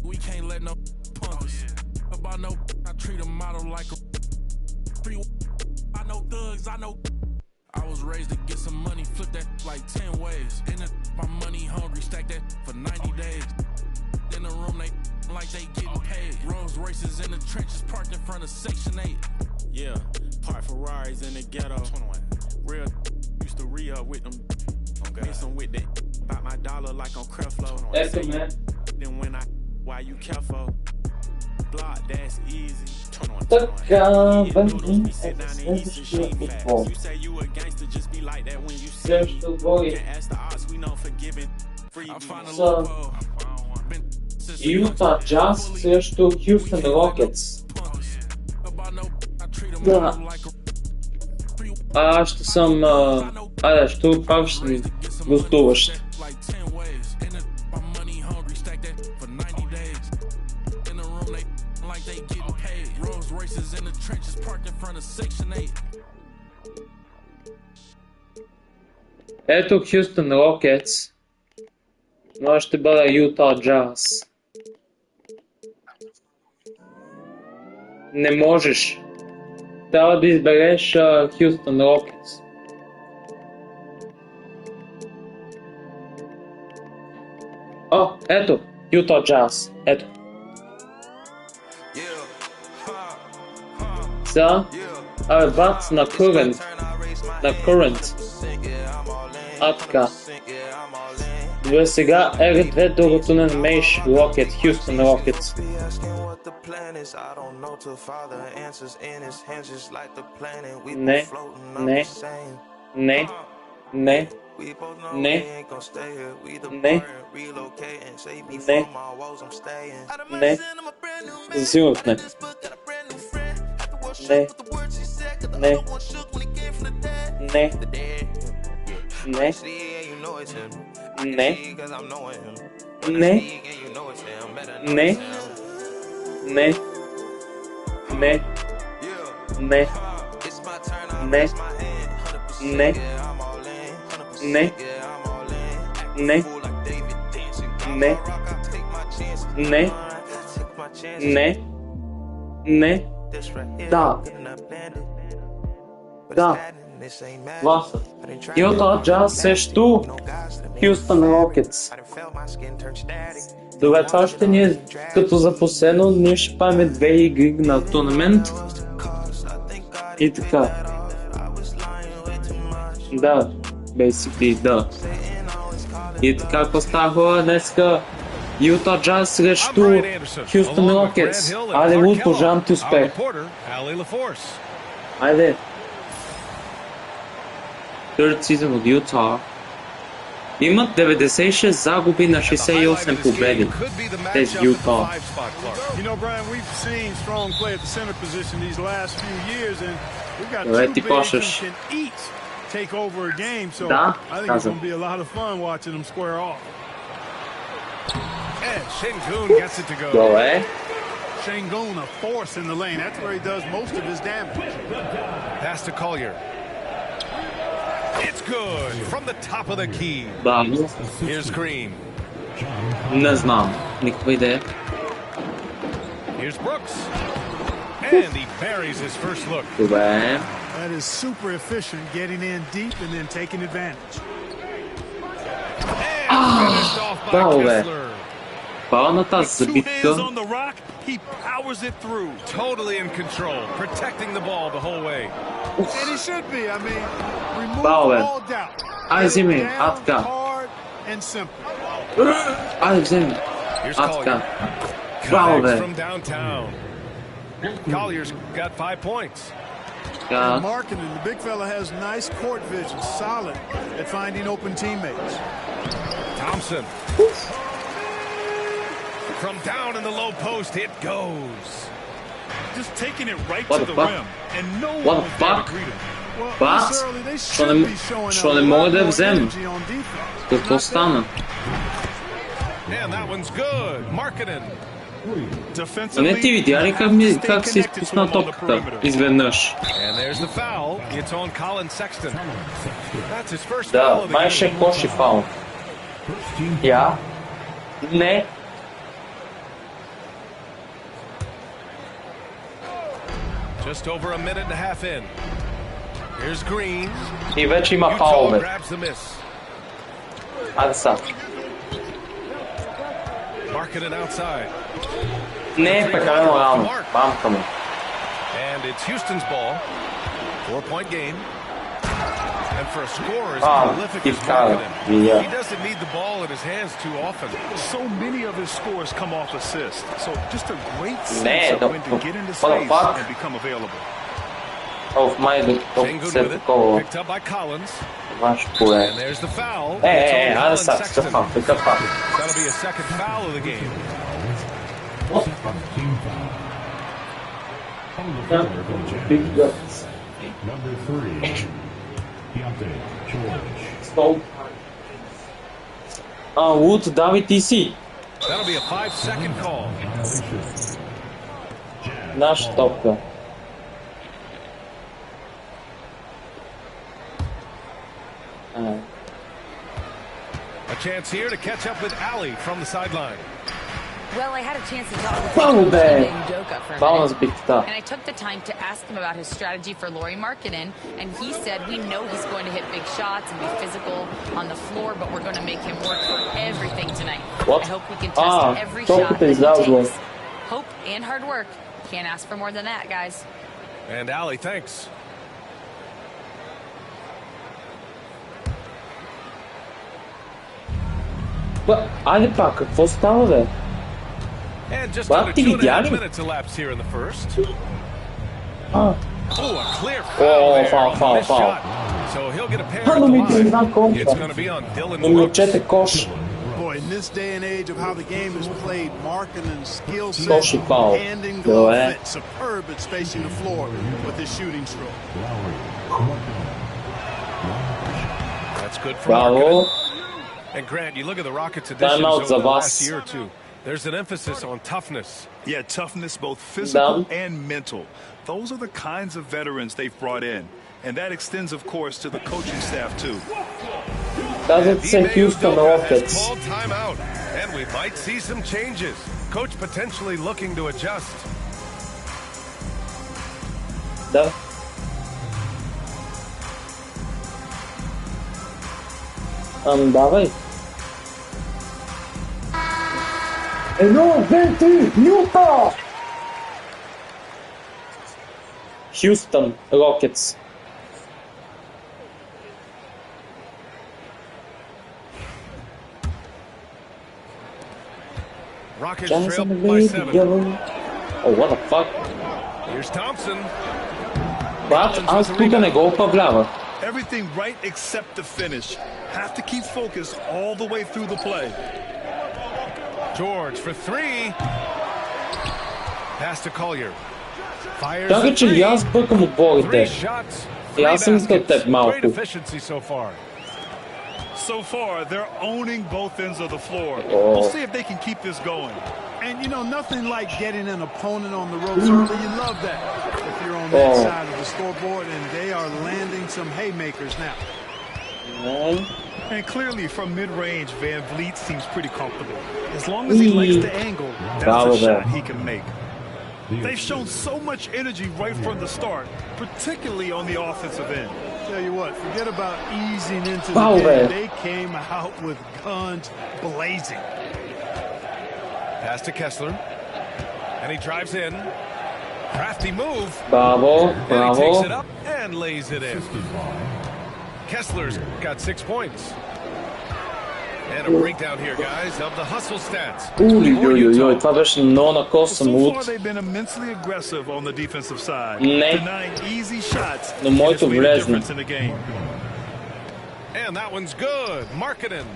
we can't let no punk us. About no, I treat a model like a free. I know thugs, I know. I was raised to get some money, flip that like 10 ways. In the, my money hungry, stack that for 90 days. In the room, they like they getting paid. Rolls Royces in the trenches, parked in front of Section 8. Yeah, park Ferraris in the ghetto. 21. Real used to re-up with them. Miss them with that. About my dollar like on Creflo. That's it, man. Then when I, why you careful? Block, that's easy. 21. You say you a gangster, just be like that when you see me. Can't ask the odds, we know forgiving. So, Utah Jazz срещу Houston Rockets. Да. Аз ще съм... Айде, ще пак ще съм гостуващ. Ето Houston Rockets. Но ще бъде Utah Jazz. Не можеш. Трябва да избереш Houston Rockets. О, ето, Utah Jazz. Ето. Сега, абе бац на current. На current. Така. Добре, сега R2, докато не намериш Rocket, Houston Rockets. Не, не, не, не, не, не, не, не, за сигурност не. Не, не, не, не, не, не, не, не, не, не, не, не, не, не, не, не, не, не, да, да, Васа. Utah Jazz срещу Houston Rockets. Добре, това ще ни е като за последно, ние ще правим 2 игри на турнамент. И така. Да, basically, да. И така, какво става хора днеска? Utah Jazz срещу Houston Rockets. Айде, Луд, пожелавам ти успех. Айде. Third season от Utah. Имат 96 загуби на 68 победи. Тези Utah. Добре, ти почваш. Да, казвам. Добре. Şengün, a force in the lane. That's where he does most of his damage. Pass to Collier. It's good from the top of the key. Да. Here's Green. Не знам. Никаква идея. Here's Brooks. And he buries his first look. Добре. That is super efficient, getting in deep and then taking advantage. Браво, бе. Бавната забитка. He powers it through. Totally in control, protecting the ball the whole way. And he should be. I mean, remove Браво, all doubt. Ай, вземи, атка. And simple. Ай, вземи. Атка. Браво, бе. From downtown. Collier's got 5 points. Yeah. Marketing, the big fella has nice court vision, solid at finding open teammates. Thompson. From down in the low post, it goes. Just taking it right What to the the fuck? rim, and no What one the was fuck? there to greet him. Well, What? this early, they Що should не- be showing що a не lot мога да more взема? energy on defense. Какво стана? And that one's good. Marketing. Но не ти видя ли как се изпусна топката изведнъж? Да, майше коши фаул. Я? Не. Just over a minute and a half in. Here's Green. И вече има фаулове. Айде са. Marketed outside. Не е прекалено рано. Бамка му. And it's Houston's ball. 4-point game. And for a scorer as prolific as Marketed, he doesn't need the ball in his hands too often. So many of his scores come off assist. So just a great sense of when to get into space and become available. Oh, my God. Picked up by Collins. And there's the foul. Hey, pick up. That'll be a second foul of the game. Big guns. Number 3, Deontay George. Wood, David TC. That'll be a 5-second call. Наш топка. A chance here to catch up with Ali from the sideline. Well, I had a chance to talk with Udoka for a minute, and I took the time to ask him about his strategy for Lauri Markkanen, and he said, we know he's going to hit big shots and be physical on the floor, but we're going to make him work for everything tonight. What? I hope we can test every shot that he takes. Hope and hard work. Can't ask for more than that, guys. And Ali, thanks. Айде пак, какво става, бе? And just under 2.5 minutes elapsed here in the first. Oh, a clear foul there. Missed shot. So he'll get a pair at the line. It's going to be on Dylan Brooks. Boy, in this day and age of how the game is played, Markkanen's skill set, handing the offense, superb at spacing the floor with his shooting stroke. That's good for Markkanen. And Grant, you look at the Rockets' additions over the last year or two. There's an emphasis on toughness. Yeah, toughness, both physical and mental. Those are the kinds of veterans they've brought in. And that extends, of course, to the coaching staff, too. Doesn't say Houston Rockets. Called timeout, and we might see some changes. Coach potentially looking to adjust. Да. Давай. Houston Rockets. Rockets trail by 7. Oh, what the fuck? Here's Thompson. But аз тук не го управлява. Everything right except the finish. Have to keep focus all the way through the play. George for 3. Pass to Collier. Fires Така че и аз бъркам отборите. И аз съм искал теб малко. So far, they're owning both ends of the floor. We'll see if they can keep this going. And, you know, nothing like getting an opponent on the ropes early. You love that. If you're on that side of the scoreboard, and they are landing some haymakers now. And clearly, from mid-range, Van Vliet seems pretty comfortable. As long as he likes the angle, that's a shot he can make. They've shown so much energy right from the start, particularly on the offensive end. Tell you what, forget about easing into the game. They came out with guns blazing. Pass to Kessler. And he drives in. Crafty move. Bravo, and he takes it up and lays it in. Kessler's got 6 points. And a breakdown here, guys, of the hustle stats. Ой, това беше много на косъм So лут. far, they've been immensely aggressive on the defensive side, denying easy shots. Но моето влезне. And that one's good. Markkanen.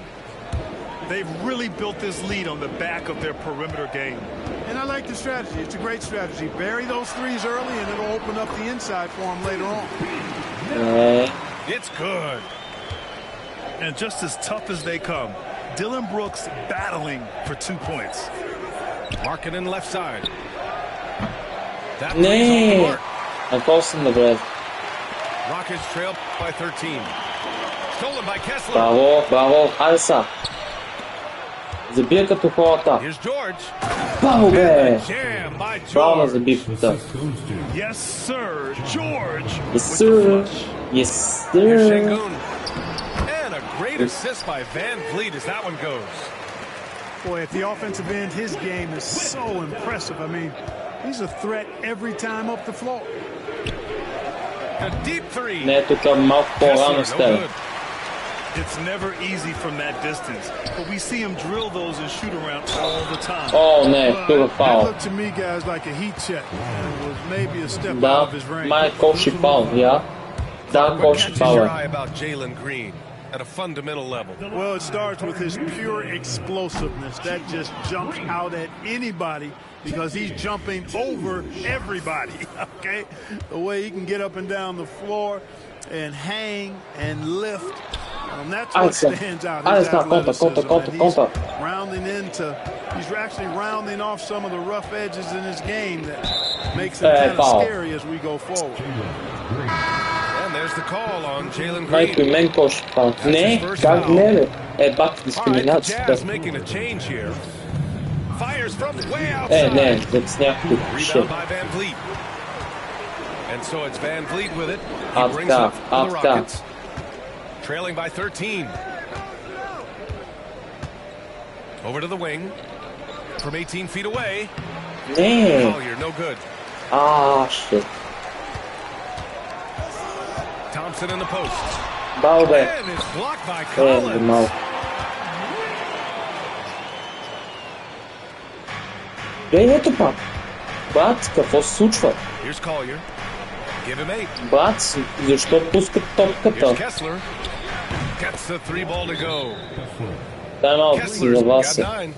They've really built this lead on the back of their perimeter game. And I like the strategy. It's a great strategy. Bury those threes early, and it'll open up the inside for them later on. It's good. And just as tough as they come, Dylan Brooks battling for 2 points. Markkanen left side. Не, съм да влезе. Rockets trail by 13. Stolen by Kessler. Браво, браво, айде са. Забия като хората. Here's George. Браво, бе! Jam by Браво на George. забивката. Yes, sir. George. Yes, sir. Yes, Here's sir. Şengün. And a great assist by Van Vliet as that one goes. Boy, at the offensive end, his game is so impressive. I mean, he's a threat every time up the floor. A deep three. Не, тук малко по-рано сте. It's never easy from that distance, but we see him drill those and shoot around all the time. О, не, тук That фаул. looked to me, guys, like a heat check. It was maybe a step out Да, of his range. май коши фаул, я. Да, What коши catches фаул. your eye about Jalen Green at a fundamental level? Well, it starts with his pure explosiveness. That just jumps out at anybody because he's jumping over everybody, okay? The way he can get up and down the floor and hang and lift. That's what stands out. His athleticism. And he's rounding into, he's actually rounding off some of the rough edges in his game that makes him kind of scary as we go forward. And there's the call on Jalen Майко и Green. мен коши фаул. Не, как не, бе? Бак All right, the дискриминацията. Jazz making a change here. Fires from way outside. Не, с някакви шит. Rebound by Van Vliet. And so it's Van Vliet with it. He Out brings top, up the out top. Rockets. Trailing by 13. Over to the wing. From 18 feet away. Не. Collier, no good. Шит. Thompson in the post. Бал, бе. And it's blocked by Бе, Collins. малко. Ето пак. Бат, какво се случва? Here's Collier. Give him 8. Бат, защо пускат топката? Here's Kessler. Gets the 3 ball to go. Дай малко си Kessler's за got вас. 9.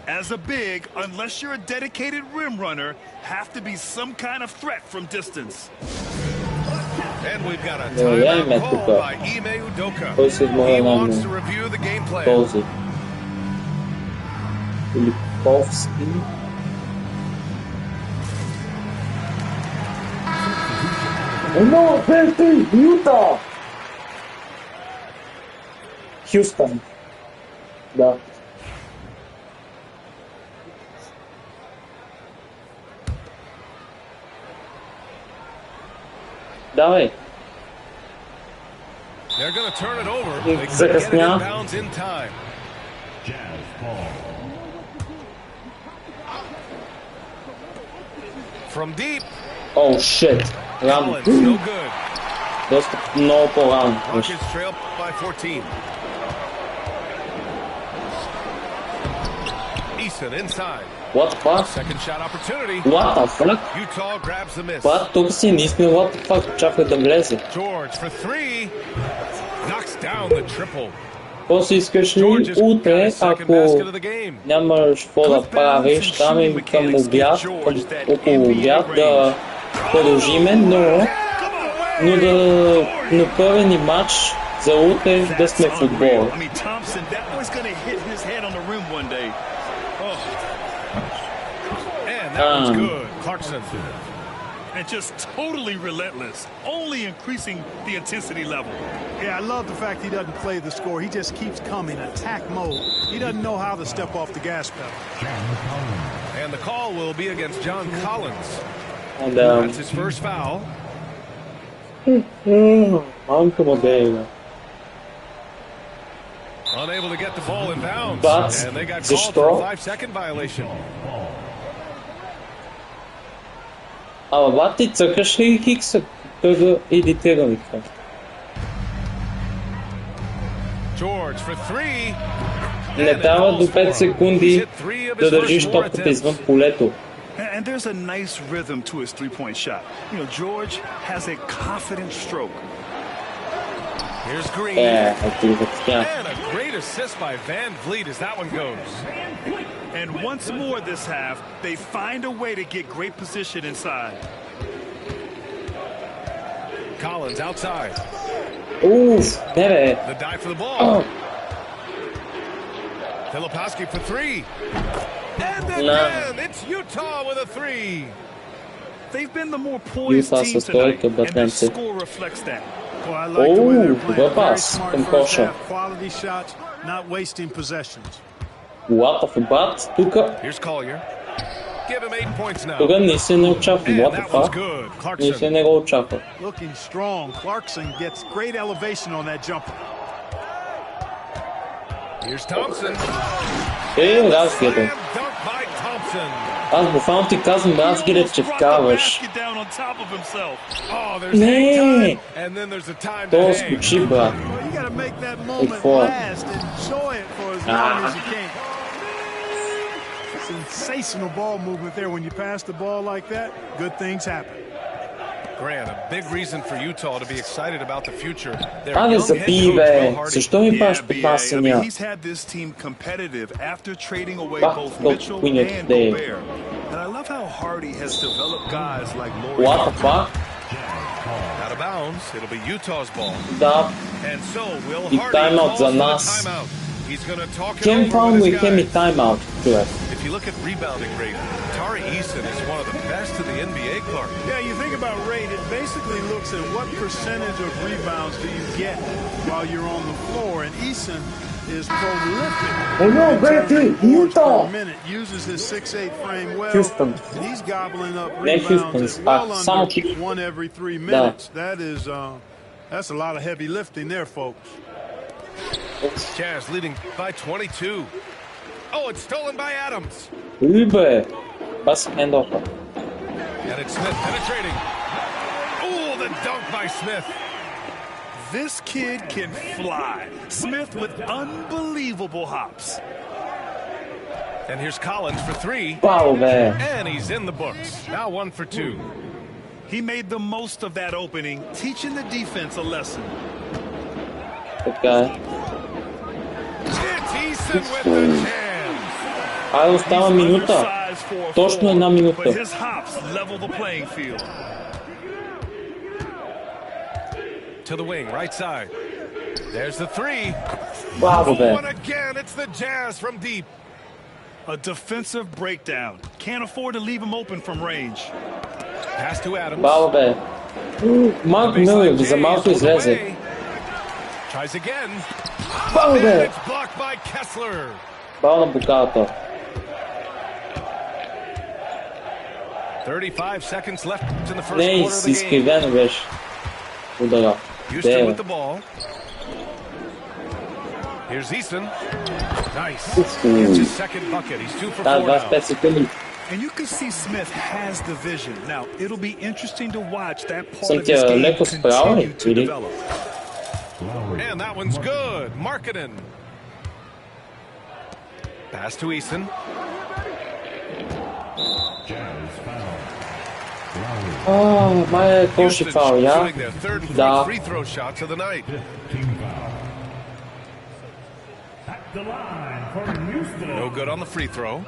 As a big, unless you're a dedicated rim runner, have to be some kind of threat from distance. And we've got a Невероятно timeout call тук. by Ime Udoka. Кой се измора He на wants мен? to review the game plan. Този. Филиповски. Едно, две, три, Юта! Хюстън. Да. Давай. They're going to turn it over. They couldn't get it Закъсня. inbounds in time. Jazz ball. From deep. Оу, шит. Рано. Collins, no good. Доста много по-рано. Rockets trail by 14. Eason inside. What the fuck? Second shot opportunity. What the fuck? Utah grabs the miss. Пак тук си наистина what the fuck, чакай да влезе. George for 3. Knocks down the triple. Какво си искаш ли George has got утре, his second basket ако of the game. нямаш какво да правиш, там и към обяд, около обяд да продължиме, но на първи ни матч за утре да сме в отбора. I mean, Thompson, that was going to hit his head on the rim one day. And that one's good. Clarkson. And just totally relentless, only increasing the intensity level. Yeah, I love the fact he doesn't play the score. He just keeps coming, attack mode. He doesn't know how to step off the gas pedal. And the call will be against John Collins. And, That's his first foul. Мамка модела. Unable to get the ball in bounds. But, and they got called for a 5-second violation. Ама бат, ти цъкаш ли хикса? Той го едитира ми това. George for 3. Не трябва до 5 секунди да държиш топката извън полето. And there's a nice rhythm to his three-point shot. You know, George has a confident stroke. Here's Green. And a great assist by Van Vliet as that one goes. And once more this half, they find a way to get great position inside. Collins outside. Oof, бе. The dive for the ball. Filipowski for 3. And again, it's Utah with a three. They've been the more poised team tonight, and the score reflects that. Well, I like the way they're playing. Very smart first half, quality shots, not wasting possessions. What the fuck? Here's Collier. Give him 8 points now. Тук не се не очаква. What the fuck? Не се не го очаква. Looking strong. Clarkson gets great elevation on that jumper. Here's Thompson. Аз гледам. Аз буквално ти казвам, аз гледам, че вкарваш. Не! То скочи, брат. И какво е? Sensational ball movement there. When you pass the ball like that, good things happen. Grant, a big reason for Utah to be excited about the future. Абе, забий, бе. Защо ми паш попасения? He's had this team competitive after trading away both Mitchell and Gobert. And I love how Hardy has developed guys like Laurie. What the fuck? Out of bounds. It'll be Utah's ball. Да. And so Will И Hardy таймаут за нас. Кем фаунли, хем и таймаут, човек. If you look at rebounding rate, Tari Eason is one of the best in the NBA, Clark. Yeah, you think about rate, it basically looks at what percentage of rebounds do you get while you're on the floor, and Eason is prolific. Oh no, great team, Utah! Minute, uses his 6'8" frame well, Houston. and he's gobbling up rebounds at well under 1 every 3 minutes. That is, that's a lot of heavy lifting there, folks. Jazz leading by 22. Oh, it's stolen by Adams. Übel. Was handoff. And it's Smith penetrating. Oh, the dunk by Smith. This kid can fly. Smith with unbelievable hops. And here's Collins for three. Wow, man. And he's in the books. Now 1 for 2. He made the most of that opening, teaching the defense a lesson. Okay. It's Eason with the jam. Остава минута. Точно 1 минута. But his hops level the playing field. To the wing, right side. There's the three. Wow, and again, it's the Jazz from deep. A defensive breakdown. Can't afford to leave him open from range. Pass to Adams. Браво, бе. Марк Милър за малко излезе. Tries again. Браво, бе. It's blocked by Kessler. Бал на буката. 35 seconds left in the first Не, quarter of the game. изкривено беше. Удара. Houston with the ball. Here's Eason. Nice. It's his second bucket. He's 2 for 4 now. And you can see Smith has the vision. Now, it'll be interesting to watch that part of his game continue to develop. And that one's good. Markkanen. Pass to Eason. Oh, май коши фаул, я? Да. Free throw shots of the night. No good on the free throw.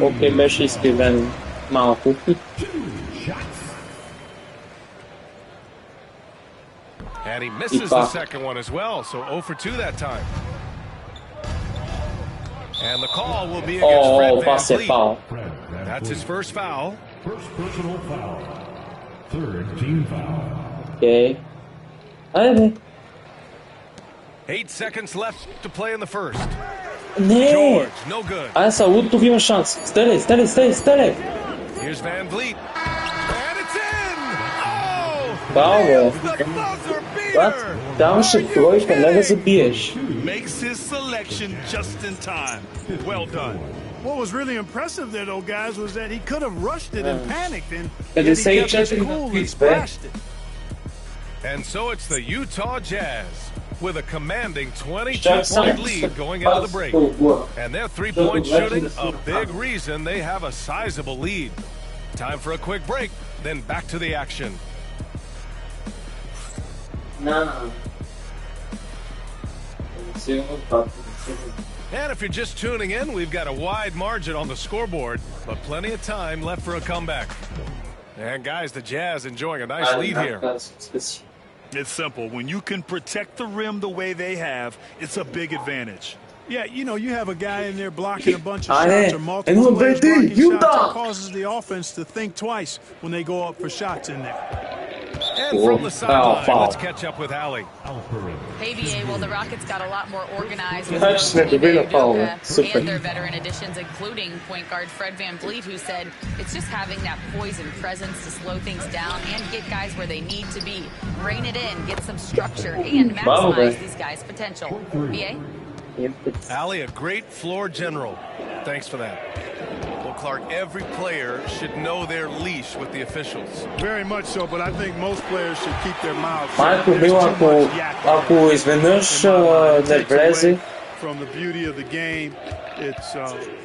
Окей, беше изкривен малко. And he misses the second one as well, so 0 for 2 that time. And the call will be against Fred VanVleet. That's his first foul. First personal foul. Third team foul. Okay. 8 seconds left to play in the first. Не! George, no good. Аса, тук има шанс. Стеле! Here's VanVleet. And it's in! Oh! Браво! The buzzer Брат, даваше тройка, не да забиеш. Makes his selection just in time. Well done. What was really impressive there, though, guys, was that he could have rushed it and panicked, and yet he kept his cool and splashed it. And so it's the Utah Jazz with a commanding 22-point lead going into the break. And their three-point shooting, a big reason they have a sizable lead. Time for a quick break, then back to the action. And if you're just tuning in, we've got a wide margin on the scoreboard, but plenty of time left for a comeback. And guys, the Jazz enjoying a nice lead here. It's simple. When you can protect the rim the way they have, it's a big advantage. Yeah, you know, you have a guy in there blocking a bunch of shots or multiple players blocking shots. It causes the offense to think twice when they go up for shots in there. And from the sideline, let's catch up with Allie. Hey, BA, well, the Rockets got a lot more organized with Udoka and their veteran additions, including point guard Fred VanVleet, who said it's just having that poise and presence to slow things down and get guys where they need to be. Rein it in, get some structure, and maximize these guys' potential. BA? Allie, a great floor general. Thanks for that. Well, Clark, every player should know their leash with the officials. Very much so, but I think most players should keep their mouths shut. Marco viu ako izvenuš ne vrezi. From the beauty of the game, it's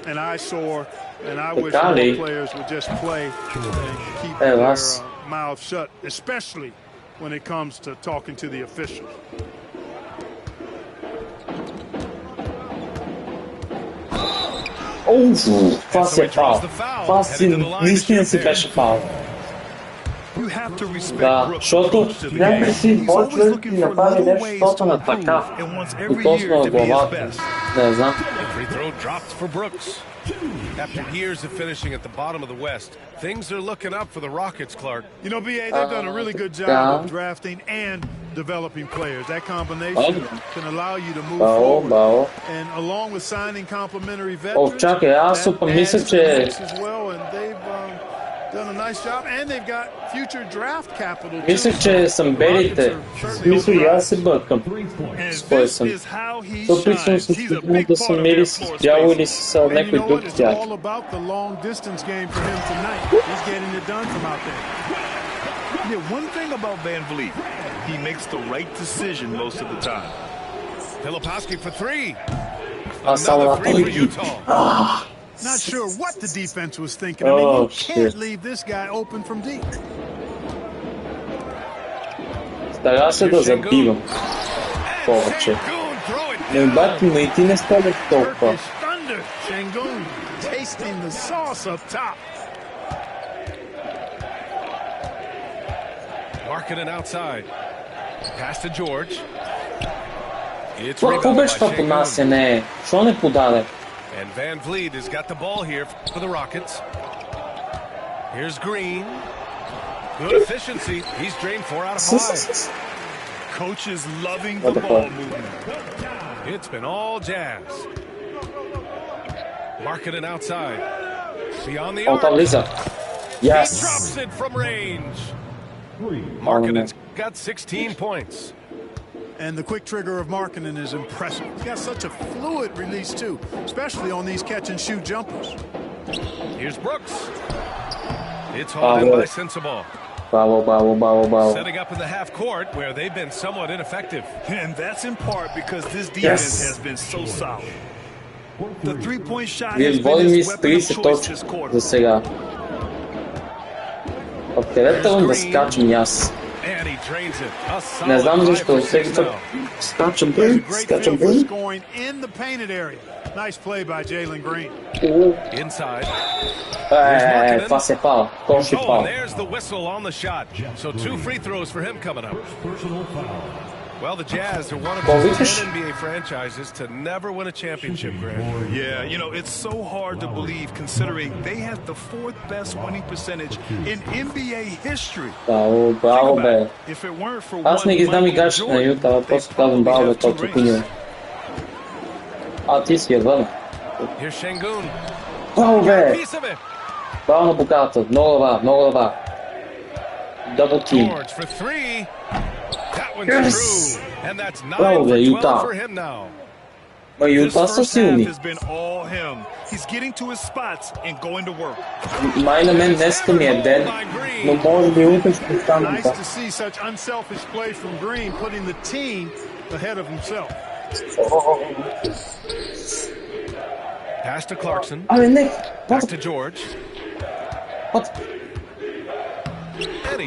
an eyesore, and I wish more players would just play and keep their mouths shut, especially when it comes to talking to the officials. Fácil pau. Fácil, nisam si beše pau. Da, защото някак си почва и направи нещо точно така. И точно на главата. Не знам. After years of finishing at the bottom of the West, things are looking up for the Rockets, Clark. You know, BA, they've done a really good job of drafting and developing players. That combination can allow you to move forward. And along with signing complementary veterans, чакай, аз мисля, че as well, and they've done a nice job, and they've got future draft capital. Мисля, че съм белите. Смисъл и аз се бъркам. Според съм. Опитвам се да съм или с бяло или с някой друг от тях. One thing about VanVleet, he makes the right decision most of the time. Filipowski for three. Another three for Utah. Not sure what the defense was thinking. I mean, you can't leave this guy open from deep. Стара се да забивам повече. Но обаче и ти не ставаш толкова. Şengün tasting the sauce up top. Markkanen outside. Pass to George. Какво беше това поднасяне? Що не подаде? And VanVleet has got the ball here for the Rockets. Here's Green. Good efficiency. He's drained 4 out of 5. Coach is loving the ball movement. It's been all Jazz. Markkanen outside. Beyond the arc. Yes. He drops it from range. Markkanen's got 16 points. And the quick trigger of Markkanen is impressive. He's got such a fluid release, too, especially on these catch-and-shoot jumpers. Here's Brooks. It's hauled in by Sensabaugh. Setting up in the half court where they've been somewhat ineffective. And that's in part because this defense has been so solid. The three-point shot has been his weapon of choice this quarter. За сега. Откъдето да скачам и аз. Не знам защо. Всеки път скачам бърз. Това се пал. Коши пал. Well, the Jazz are one of the 10 NBA franchises to never win a championship, Grant. Yeah, you know, it's so hard to believe considering they have the 4th best winning percentage in NBA history. Браво, бе. If it weren't for Аз не ги знам играчите на Юта, просто казвам браво, бе, толкова опиния. Ти си я вън. Браво, бе. Браво на Богата. Много лава. Double team. Yes! Браво, бе, Юта. Ма Юта са силни. Май на мен днеска ми е ден, но може би утре ще стане така. Pass to Clarkson. Back to George.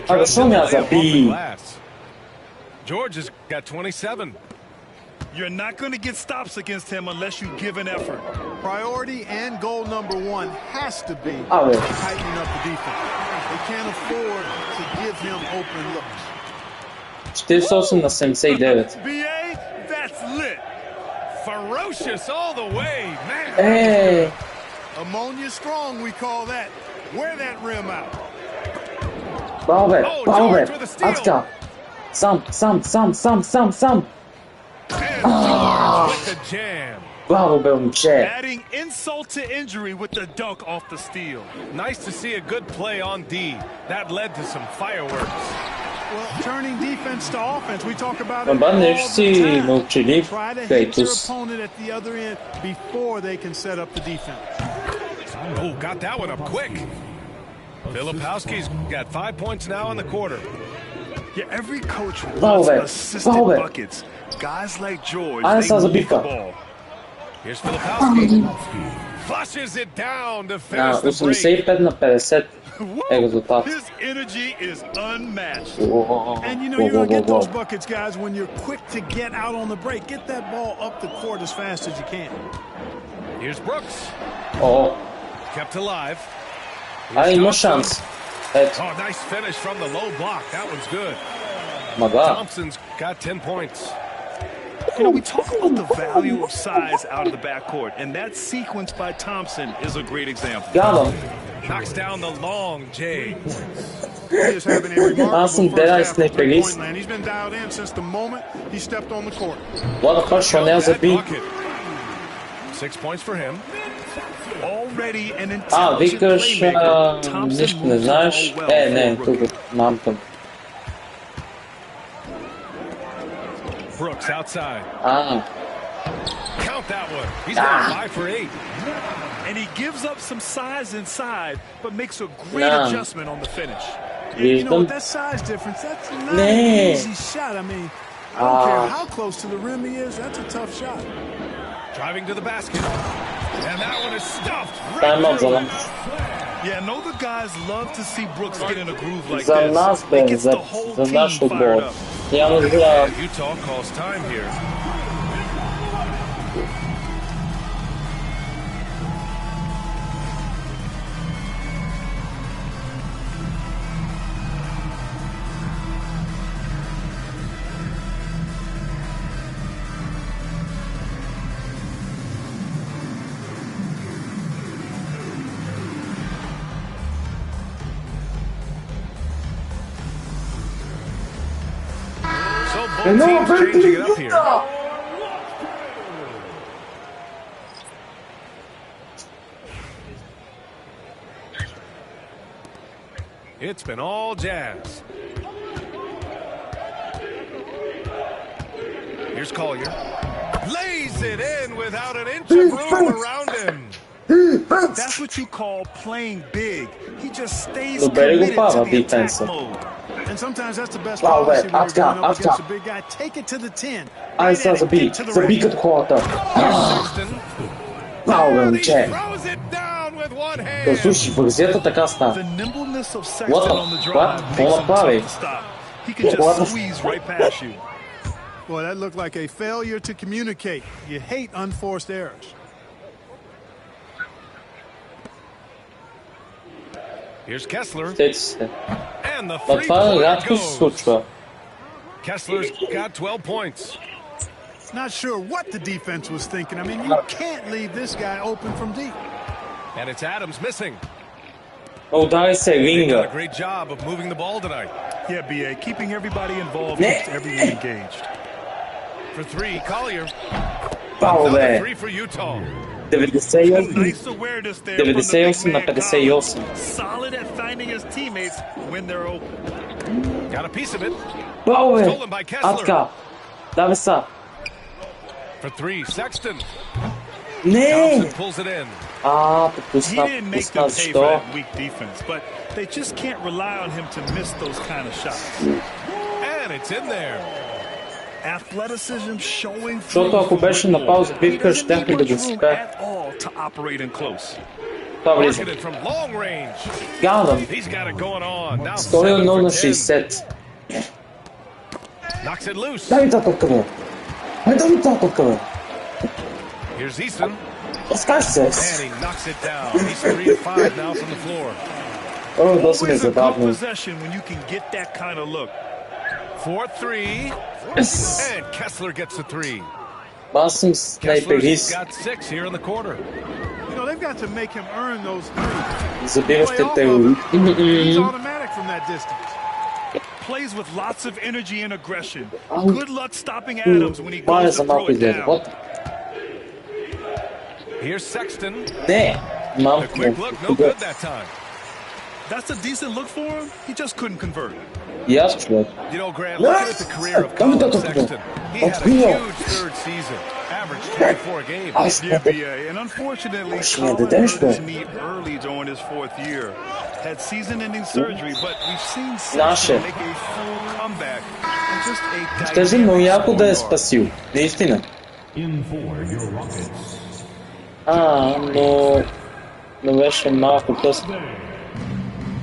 Защо ме я заби? George has got 27. You're not going to get stops against him unless you give an effort. Priority and goal number 1 has to be tightening up the defense. They can't afford to give him open looks. 48 на 79. BA, that's lit. ferocious all the way, man. Hey. Ammonia strong, we call that. Wear that rim out. Bravo, Atka. Sam. With the jam. Bravo, Che. Adding insult to injury with the dunk off the steal. Nice to see a good play on D. That led to some fireworks. Well, turning defense to offense, we talk about it all the time. Try to hit your opponent at the other end before they can set up the defense. Oh, got that one up quick. Filipowski's got 5 points now in the quarter. Yeah, every coach wants assisted buckets. Guys like George, they move the ball. Here's Filipowski. Flushes it down to finish the break. 85-50 е резултат. His energy is unmatched. And you know, you're going to get those buckets, guys, when you're quick to get out on the break. Get that ball up the court as fast as you can. Here's Brooks. Kept alive. Има шанс. Oh, nice finish from the low block. That one's good. Thompson's got 10 points. You know, we talk about the value of size out of the backcourt, and that sequence by Thompson is a great example. Got him. Knocks down the long J. He is having a remarkable first half point land. He's been dialed in since the moment he stepped on the court. What a first one, there's a beat. 6 points for him. Already an intelligent викаш нещо не знаеш. Не, тук мам към. Brooks outside. Count that one. He's got 5 for 8. And he gives up some size inside, but makes a great adjustment on the finish. You know, with that size difference, that's not an easy shot. I mean, I don't care how close to the rim he is, that's a tough shot. Driving to the basket. And that one is stuffed right through. Yeah, I know the guys love to see Brooks get in a groove like this. It gets the whole team fired up. Utah calls time here. Both teams changing it up here. It's been all Jazz. Here's Collier. Lays it in without an inch of room around him. That's what you call playing big. He just stays committed to the attack mode. And sometimes that's the best policy when you're going up against a big guy. Take it to the 10. Забий като хората. Браво, Че. Слушай, вързията така става. What? Какво направи? Boy, that looked like a failure to communicate. You hate unforced errors. Here's Kessler. And the free point goes. Kessler's got 12 points. Not sure what the defense was thinking. I mean, you can't leave this guy open from deep. And it's Adams missing. Удари се Ринга. A great job of moving the ball tonight. Yeah, BA, keeping everybody involved keeps everyone engaged. For 3, Collier. Another 3 for Utah. 98 на 58. Solid at finding his teammates when they're open. Got a piece of it. Stolen by Kessler. Давай са. For 3, Sexton. Не. Thompson pulls it in. He didn't make them pay for that weak defense, but they just can't rely on him to miss those kind of shots. And it's in there. Athleticism showing through. Защото ако беше на пауза бивка, щяхме да го спе. Това влиза. Гадам. 101 на 60. Дай ми тази топка, бе. Дай ми тази топка, бе. Скаш се. О, доста ми е забавно. 4-3, and Kessler gets a 3. Басим снайперист. You know, they've got to make him earn those threes. Забиващите He's automatic from that distance. Plays with lots of energy and aggression. Good luck stopping Adams when he goes to throw it down. Here's Sexton. Не, A quick look, no good that time. That's a decent look for him. He just couldn't convert. Yes, човек. You know, Grant, looking at the career of Colin Sexton, he had a huge third season, averaged 24 a game. Yeah, and unfortunately, Colin hurt his knee early during his fourth year. Had season-ending surgery, but we've seen Sexton make a full comeback and just a Скажи, но яко да е спасил. Наистина. Но беше малко късно.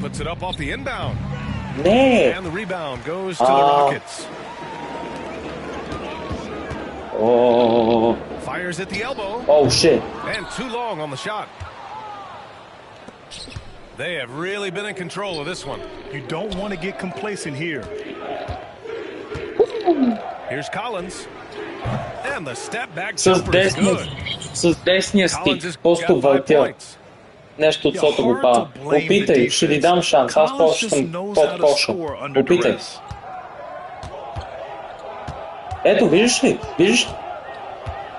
Puts it up off the inbound. Не. And the rebound goes to the Rockets. Oh. Fires at the elbow. Oh shit. And too long on the shot. They have really been in control of this one. You don't want to get complacent here. Here's Collins. And the step back jumper is good. С десния стик, просто въртял. Нещо от сота го пава. Опитай, ще ти дам шанс. Аз просто съм под коша. Опитай. Ето, виждаш ли? Виждаш?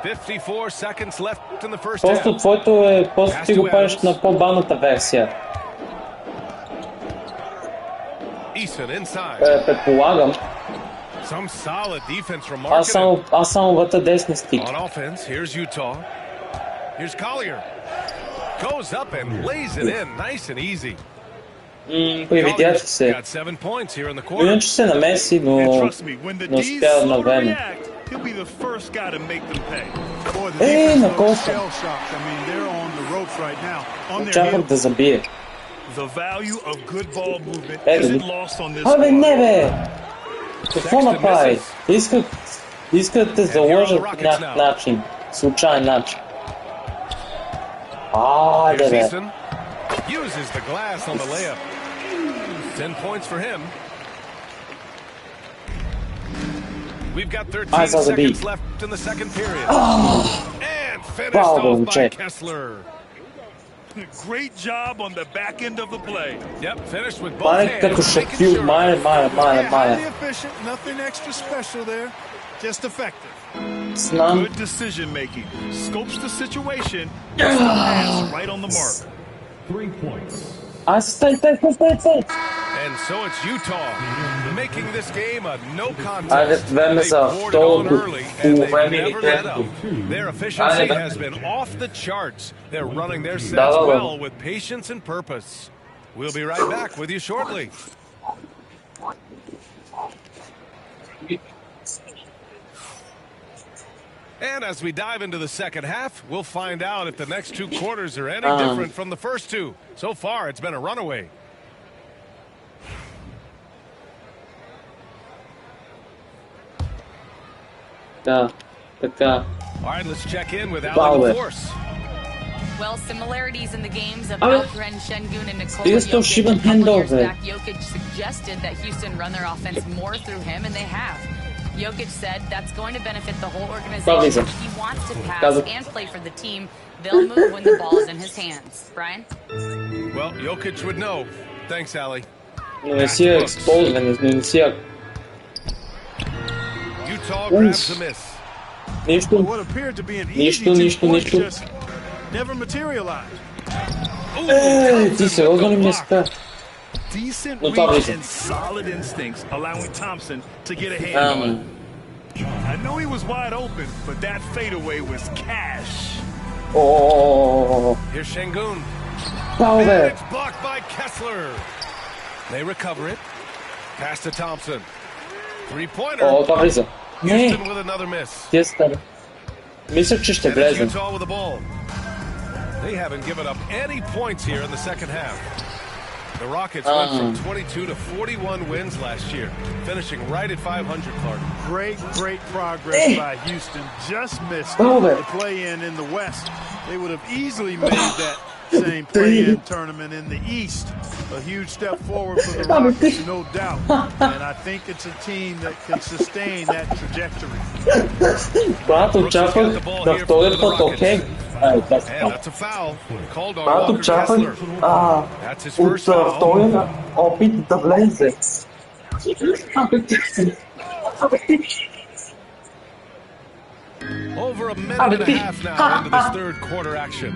54 seconds left in the first Просто half. твоето е, просто ти го правиш на по-баната версия. Предполагам. Some solid defense from Marketing. Аз само вътре десни стик. On offense, here's Utah. Here's Collier. Goes up and lays it in, nice and easy. Привидяха се. Иначе се намеси, но не успя на време. На коса. Очаквах да забие. Абе, не бе! Какво направи? Искат да те заложат по някакъв начин. Случайен начин. Айде бе. Uses the glass on the layup. 10 points for him. We've got 13 seconds left in the second period. And finished off by Kessler. Great job on the back end of the play. Yep, finished with both hands. Като Шакил, Майя. Highly efficient, nothing extra special there. Just effective. Good decision making. Scopes the situation. Right on the mark. 3 points. And so it's Utah making this game a no contest. They poured it on early and they never let up. Their efficiency has been off the charts. They're running their sets well with patience and purpose. We'll be right back with you shortly. And as we dive into the second half, we'll find out if the next two quarters are any different from the first two. So far, it's been a runaway. All right, let's check in with Alan Force. Well, similarities in the games of Alperen Şengün and Nikola Jokic suggested that Houston run their offense more through him, and they have. Jokic said that's going to benefit the whole organization. He wants to pass and play for the team. They'll move when the ball is in his hands. Brian? Well, Jokic would know. Thanks, Allie. Utah grabs the miss. What appeared to be an easy 2-point just never materialized. Decent reach and solid instincts, allowing Thompson to get a hand on it. I know he was wide open, but that fadeaway was cash. Here's Şengün. It's blocked by Kessler. They recover it. Pass to Thompson. Three-pointer. Houston with another miss. Utah with the ball. They haven't given up any points here in the second half. The Rockets went from 22 to 41 wins last year, finishing right at 500, Clark. Great progress by Houston. Just missed the play-in the West. They would have easily made that same play-in tournament in the East. A huge step forward for the Rockets, no doubt. And I think it's a team that can sustain that trajectory. Когато очаквах на втория път, окей. Когато очаквах от втория опит да влезе. Over a minute and a half now into this third quarter action.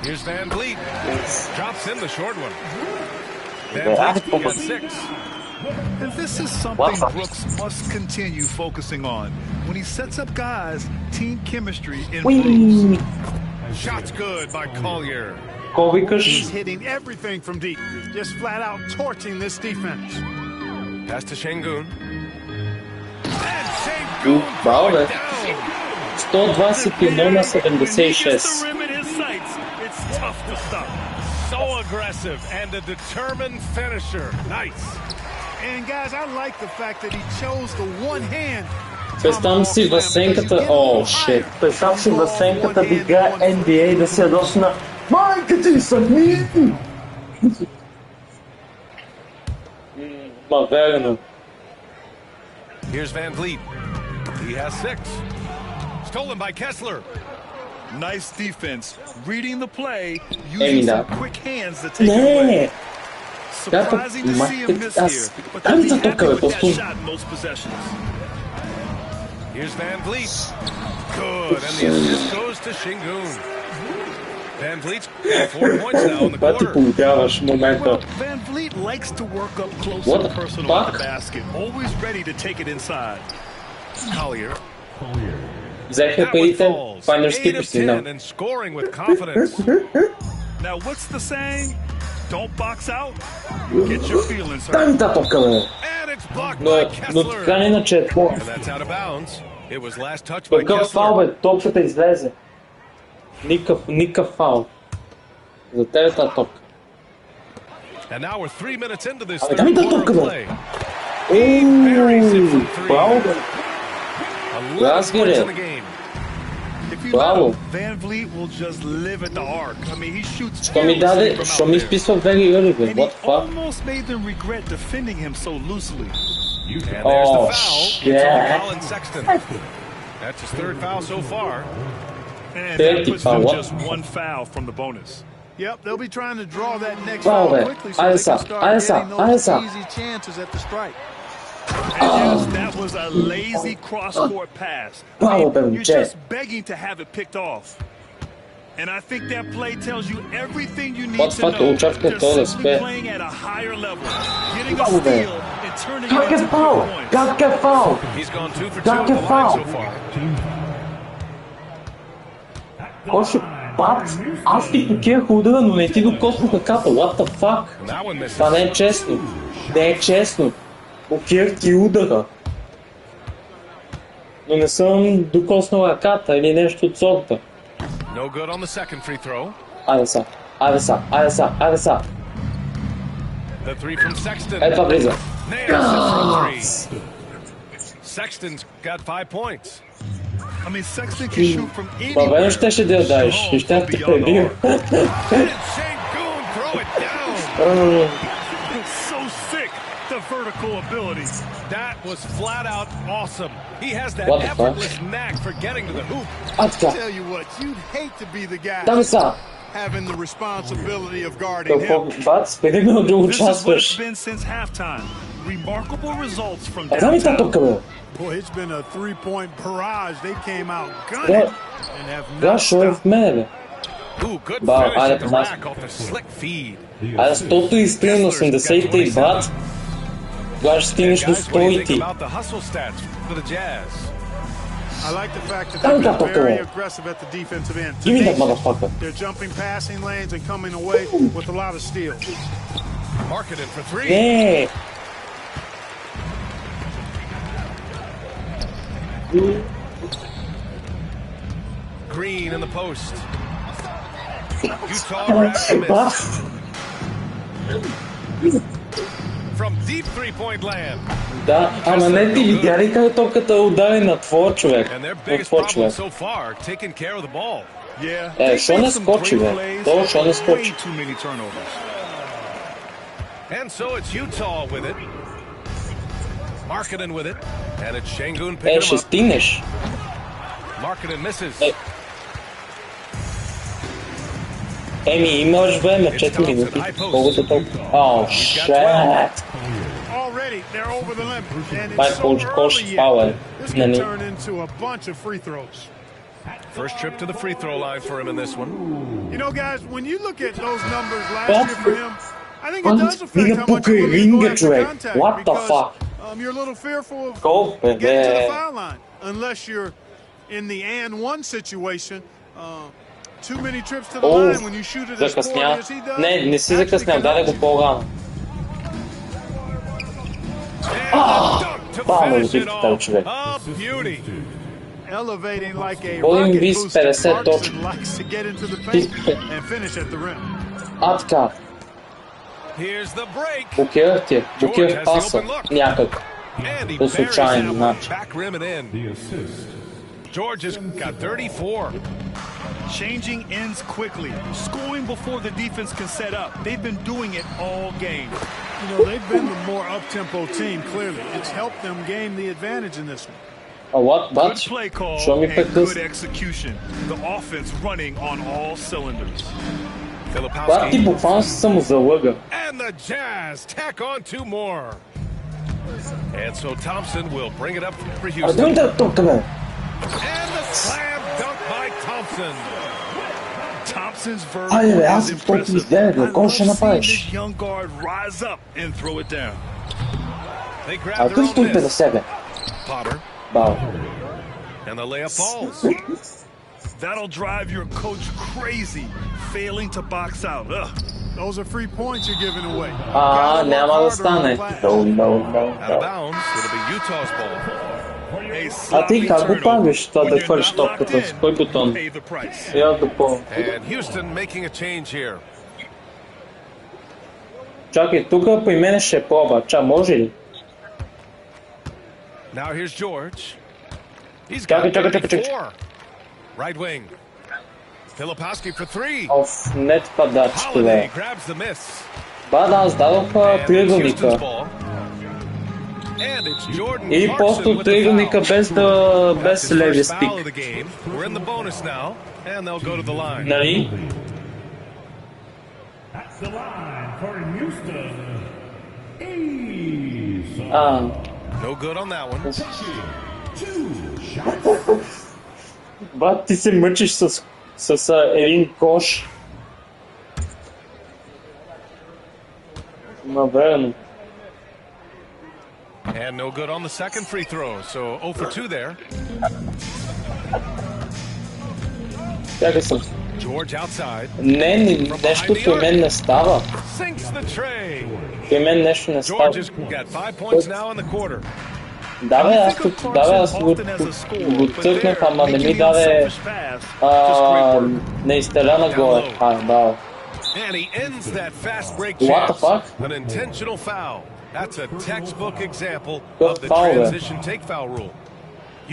Here's Van Vliet. Drops in the short one. Van Vliet got 6. And this is something Brooks must continue focusing on. When he sets up guys, team chemistry improves. Shots good by Collier. He's hitting everything from deep. Just flat out torching this defense. Pass to Şengün. And Şengün right down. 121 на 76. It's tough to stop. So aggressive and a determined finisher. Nice. And guys, I like the fact that he chose the one hand. Представям си в сенката... О, шит. Представям си в сенката да играе NBA и да се ядоси на... Майка ти съдни! Ма верно. Here's Van Vliet. He has 6. Stolen by Kessler. Nice defense. Reading the play, using some quick hands to take it away. Surprising to see him miss here, but they'll be happy with that shot in most possessions. Here's Van Vliet. Good, and the assist goes to Şengün. Van Vliet's 4 points now in the quarter. Well, Van Vliet likes to work up close and personal at the basket, always ready to take it inside. Collier. Взеха парите, файнерски постигнал. And scoring with confidence. Now, what's the saying? Don't box out. Get your feelings hurt. Дай та топка, бе. Но така иначе е това. Какъв фаул, бе? Топката излезе. Никакъв фаул. За тебе та топка. Абе, дай ми та топка, бе. Браво, бе. Разгире. Браво. Що ми даде, що ми изписва very early, бе. What the fuck? Oh, shit. That's his third foul so far. And that puts them just one foul from the bonus. Yep, they'll be trying to draw that next foul quickly so they can start getting those easy chances at the strike. And yes, that was a lazy cross-court pass. You're just begging to have it picked off. And I think that play tells you everything you need to know. They're simply playing at a higher level, getting a steal and turning it into points. Got get foul. He's gone 2 for 2 on the line so far. Още пат, аз ти покирах удара, но не ти докосна краката. What the fuck? Това не е честно. Не е честно. Покирах ти удара. Но не съм докоснал ръката или нещо от сорта. No good on the second free throw. Айде са. The three from Sexton. Ето влиза. Sexton's got 5 points. I mean, Sexton can shoot from anywhere. Бабе, ще да я дадеш. И ще те пребил. So sick, the vertical ability. That was flat out awesome. He has that effortless knack for getting to the hoop. I tell you what, you'd hate to be the guy having the responsibility of guarding him. This is what it's been since halftime. Remarkable results from downtown. Boy, it's been a three-point barrage. They came out gunning and have not stopped. Ooh, good finish at the rack off the slick feed. Айде 130 на 80 брат. Тогава ще стигнеш до 100. I like the fact that they're very aggressive at the defensive end. Give me that motherfucker. They're jumping passing lanes and coming away with a lot of steals. Marketed for 3. Yeah. Green in the post. Utah grabs the miss. From deep three-point land. Да, ама не ти видя ли как топката удари на твой човек? And their biggest problem so far, taking care of the ball. Što ne skoči, ve? To što ne skoči. And so it's Utah with it. Markkanen with it. And it's Şengün picking him up. Še stigneš? Markkanen misses. Mi imaš vreme 4 minuti. Koliko to toliko? Oh, shit. Already, they're over the limit. And My it's coach so coached early foul. yet. This can turn into a bunch of free throws. First trip to the free throw line for him in this one. You know, guys, when you look at those numbers last year for him, I think it does affect how much you're willing to go after contact. What the fuck? You're a little fearful of Go, getting to the foul line. Unless you're in the and one situation. Too many trips to the line when you shoot it as poorly as he does. Не си закъснял, даде го по-рано. Бавно добив този човек. Полин виз 50 точки. Така. Блокирах ти, блокирах паса някак. По случайен начин. George has got 34. Changing ends quickly, scoring before the defense can set up. They've been doing it all game. You know, they've been the more up-tempo team, clearly. It's helped them gain the advantage in this one. What? Good play call and good execution. The offense running on all cylinders. Ти буквално си само залъга. And the Jazz tack on 2 more. And so Thompson will bring it up for Houston. Да тук, бе. And the slam dunk by Thompson. Thompson's vertical is impressive. I love seeing this young guard rise up and throw it down. They grab their own miss. Potter. And the layup falls. That'll drive your coach crazy, failing to box out. Ugh. Those are free points you're giving away. Няма да стане. No. Out of bounds, it'll be Utah's ball. А ти как го правиш това да хвърлиш топката? С кой бутон? Я да по... And Houston making a change here. Чакай, тук при мен ще проба. Може ли? Now here's George. He's got 34. Right wing. Filipowski for 3. Оф, не падачето, бе. Holiday grabs the miss. Да, сдадох триъгълника. Или просто триъгълника без левия стик. Нали? Брат, ти се мъчиш с един кош. Наверно. And no good on the second free throw, so 0 for 2 there. George outside. Нещо при мен не става. Sinks the tray. При мен нещо не става. George has got 5 points now in the quarter. Аз го цъкнах, ама не ми даде не изстреля нагоре. And he ends that fast break What the chance. fuck? An intentional foul. That's a textbook example of the transition take foul rule.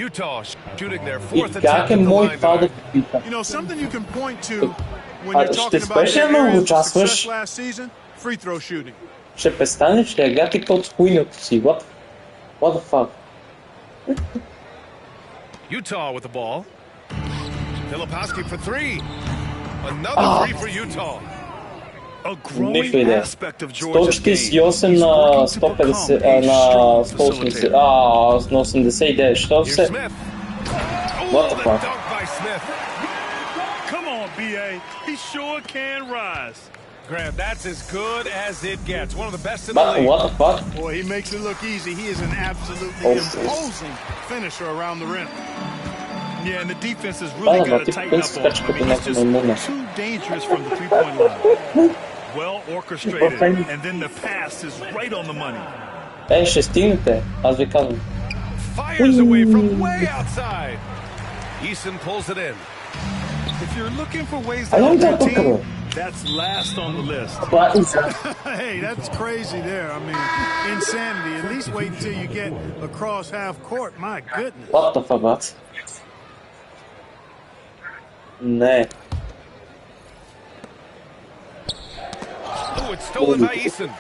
Utah shooting their 4th attempt at the line. You know, something you can point to when you're talking about the areas of success last season, free throw shooting. Ще престанеш ли? Гледай под хуйното си. What the fuck? Utah with the ball. Filipowski for 3. Another 3 for Utah. A growing aspect of Georgia's game. 148 на 150 на 180. На 89. Що се? What the fuck? Come on, BA. He sure can rise. Graham, that's as good as it gets. One of the best in the league. What the fuck? Boy, he makes it look easy. He is an absolutely imposing finisher around the rim. Yeah, and the defense has really got to tighten up on him. He's just too dangerous from the three-point line. Well orchestrated, and then the pass is right on the money. Ще стигнете, аз ви казвам. Fires away from way outside. Eason pulls it in. If you're looking for ways to help your team, that's last on the list. Hey, that's crazy there. I mean, insanity. At least wait until you get across half court. My goodness. What the fuck, what? Не. Oh, it's stolen by Eason.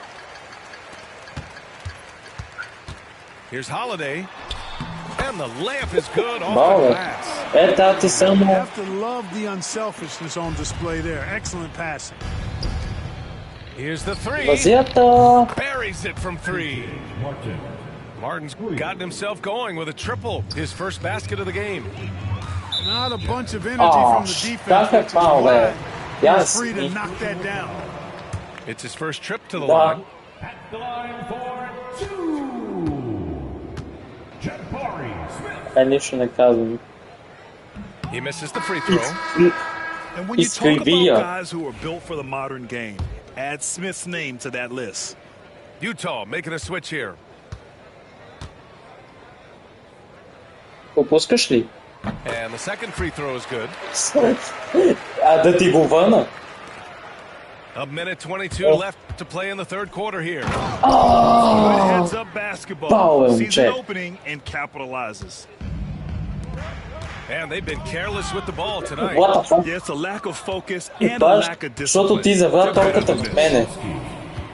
Here's Holiday. And the layup is good off the glass. Ти само... You have to love the unselfishness on display there. Excellent passing. Here's the three. Вазията! Buries it from three. Martin's gotten himself going with a triple. His first basket of the game. Not a bunch of energy from the defense. Какъв фаул, бе? He's free to knock that down. It's his first trip to the line. At the line for two. Jabari Smith. Нищо не казвам. He misses the free throw. And when you talk about guys who are built for the modern game, add Smith's name to that list. Utah making a switch here. Пропускаш ли? And the second free throw is good. Да ти го върна? A minute 22 left to play in the third quarter here. Good heads-up basketball. Sees an opening and capitalizes. And they've been careless with the ball tonight. What the fuck? Yeah, it's a lack of focus and a lack of discipline. Защото ти завря топката в мене.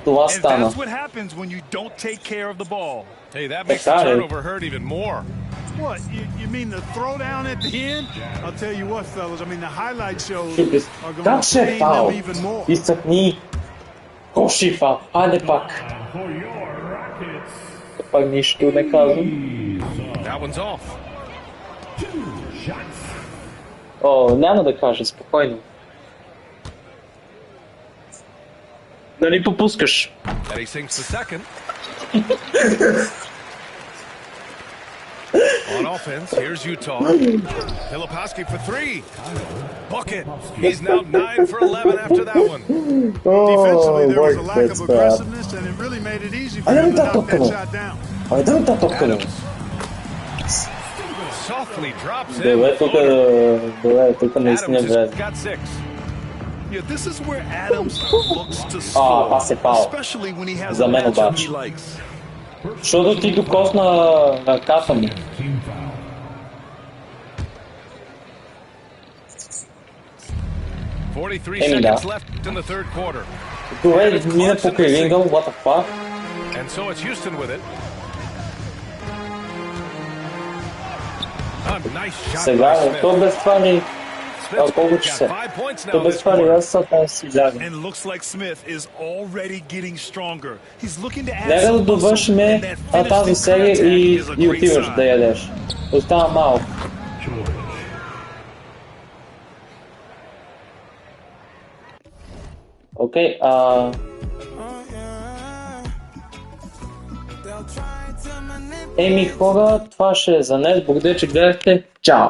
Това стана. And that's what happens when you don't take care of the ball. Hey, that makes the turnover hurt even more. What? You mean the throwdown at the end? I'll tell you what, fellas. I mean, the highlight shows are going to pain them even more. Изтъкни. Коши фал. Хайде пак. Пак нищо не казвам. That one's off. О, няма да кажа, спокойно. Дали попускаш? And he sinks the second. On offense, here's Utah. Filipowski for three. Bucket. He's now 9 for 11 after that one. Defensively, there was a lack of aggressiveness, and it really made it easy for him to knock that shot down. Adams softly drops in. Тук наистина влезе. Got 6. Yeah, this is where Adams looks to score, especially when he has a matchup he likes. Защото ти докосна ръката му. Seconds left in the third quarter. Добре, мина покрай Рингъл, what the fuck? And so it's Houston with it. A nice shot. Сега, то без това ли? Колко часа? То без това ли? Аз съм си лягам. And looks like Smith is already getting stronger. He's looking to add Нека да довършим тази серия и отиваш да ядеш. Остава малко. Окей, Еми хора, това ще е за днес. Благодаря, че гледахте. Чао!